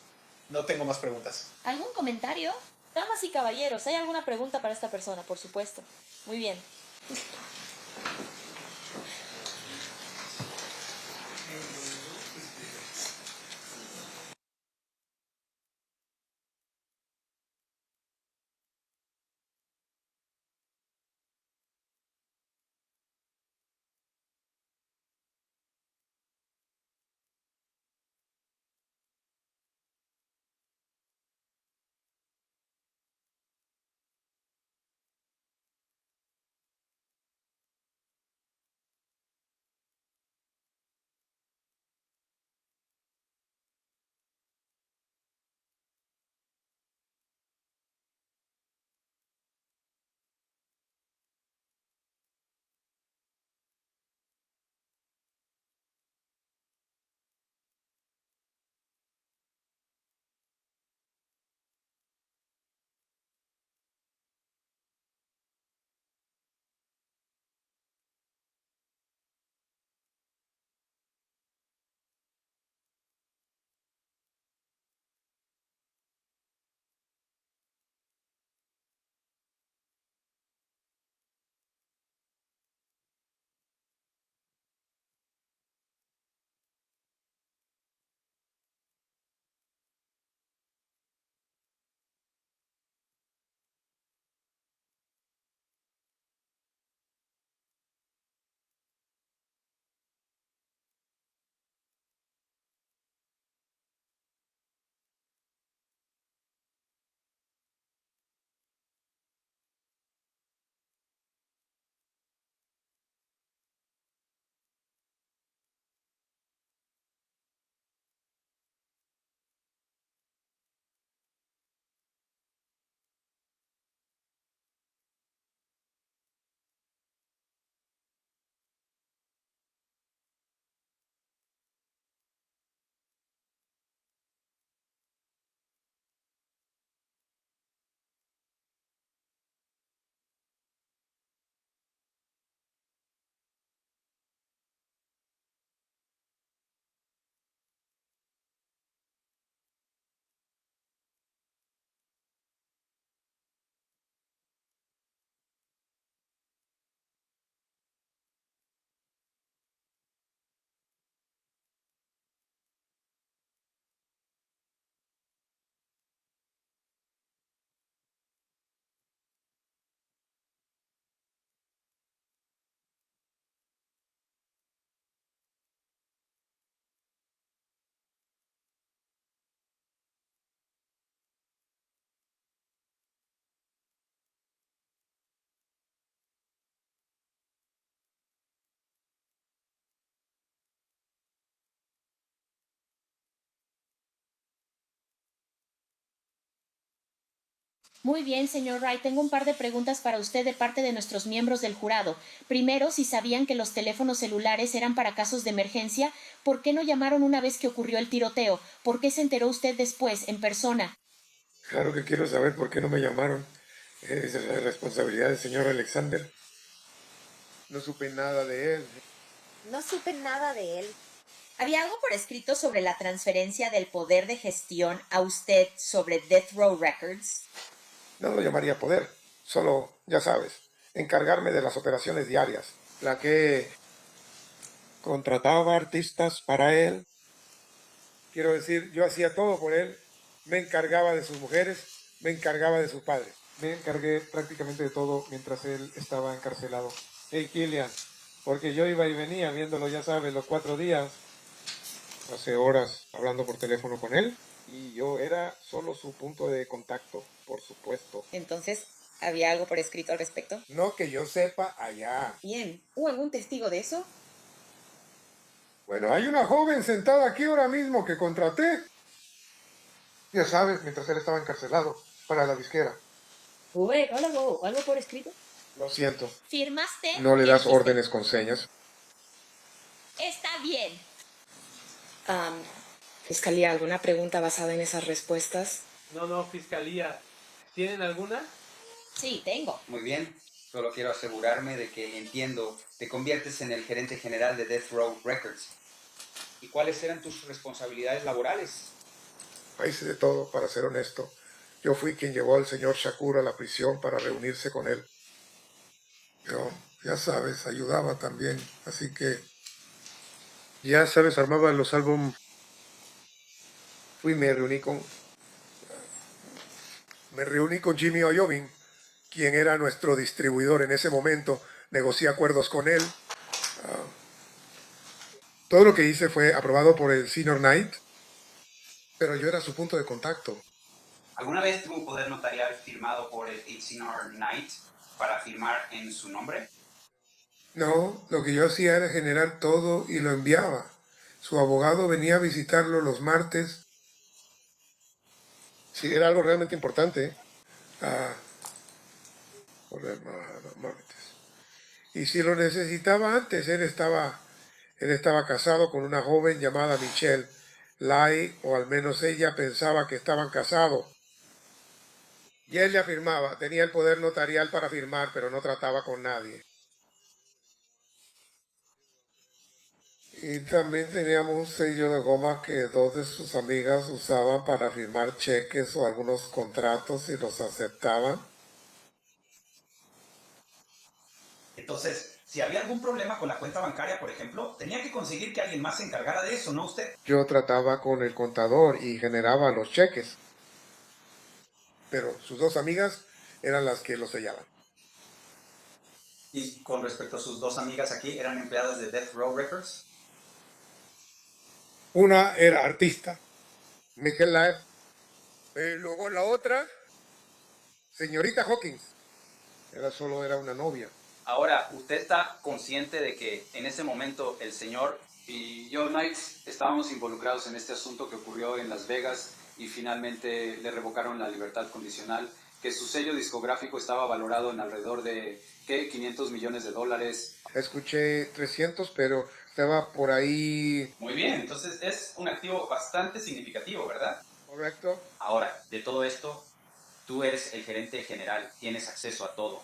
No tengo más preguntas. ¿Algún comentario? Damas y caballeros, ¿hay alguna pregunta para esta persona? Por supuesto. Muy bien. Muy bien, señor Wright. Tengo un par de preguntas para usted de parte de nuestros miembros del jurado. Primero, si sabían que los teléfonos celulares eran para casos de emergencia, ¿por qué no llamaron una vez que ocurrió el tiroteo? ¿Por qué se enteró usted después, en persona? Claro que quiero saber por qué no me llamaron. Es la responsabilidad del señor Alexander. No supe nada de él. No supe nada de él. ¿Había algo por escrito sobre la transferencia del poder de gestión a usted sobre Death Row Records? No lo llamaría poder. Solo, ya sabes, encargarme de las operaciones diarias. La que contrataba artistas para él. Quiero decir, yo hacía todo por él. Me encargaba de sus mujeres, me encargaba de sus padres. Me encargué prácticamente de todo mientras él estaba encarcelado. Hey, Killian, porque yo iba y venía viéndolo, ya sabes, los 4 días. Hace horas hablando por teléfono con él. Y yo era solo su punto de contacto, por supuesto. Entonces, ¿había algo por escrito al respecto? No que yo sepa allá. Bien. ¿Hubo algún testigo de eso? Bueno, hay una joven sentada aquí ahora mismo que contraté. Ya sabes, mientras él estaba encarcelado para la disquera. ¿Hubo algo por escrito? Lo siento. ¿Firmaste? No le ¿Qué das dijiste? órdenes con señas. Está bien. Fiscalía, ¿alguna pregunta basada en esas respuestas? No, fiscalía. ¿Tienen alguna? Sí, tengo. Muy bien. Solo quiero asegurarme de que entiendo. Te conviertes en el gerente general de Death Row Records. ¿Y cuáles eran tus responsabilidades laborales? Hice de todo, para ser honesto. Yo fui quien llevó al señor Shakur a la prisión para reunirse con él. Yo, ya sabes, ayudaba también. Así que, ya sabes, armaba los álbumes. Fui y me reuní con Jimmy Iovine, quien era nuestro distribuidor en ese momento. Negocié acuerdos con él. Todo lo que hice fue aprobado por el Senior Knight, pero yo era su punto de contacto. ¿Alguna vez tuvo un poder notarial firmado por el Senior Knight para firmar en su nombre? No, lo que yo hacía era generar todo y lo enviaba. Su abogado venía a visitarlo los martes. Sí, era algo realmente importante. Martes. Y si lo necesitaba antes, él estaba casado con una joven llamada Michelle Lai, o al menos ella pensaba que estaban casados. Y él le afirmaba, tenía el poder notarial para firmar, pero no trataba con nadie. Y también teníamos un sello de goma que 2 de sus amigas usaban para firmar cheques o algunos contratos y los aceptaban. Entonces, si había algún problema con la cuenta bancaria, por ejemplo, tenía que conseguir que alguien más se encargara de eso, no usted. Yo trataba con el contador y generaba los cheques. Pero sus 2 amigas eran las que los sellaban. Y con respecto a sus 2 amigas aquí, ¿eran empleadas de Death Row Records? Una era artista, Michelle Lai. Luego la otra, señorita Hawkins. Solo era una novia. Ahora, ¿usted está consciente de que en ese momento el señor y Joe Knight estábamos involucrados en este asunto que ocurrió en Las Vegas y finalmente le revocaron la libertad condicional, que su sello discográfico estaba valorado en alrededor de, ¿qué? $500 millones. Escuché 300, pero estaba por ahí. Muy bien, entonces es un activo bastante significativo, ¿verdad? Correcto. Ahora, de todo esto, tú eres el gerente general, tienes acceso a todo.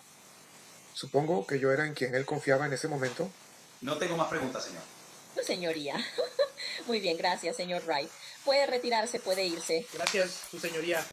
Supongo que yo era en quien él confiaba en ese momento. No tengo más preguntas, señor. Señoría. Muy bien, gracias, señor Wright. Puede retirarse, puede irse. Gracias, su señoría.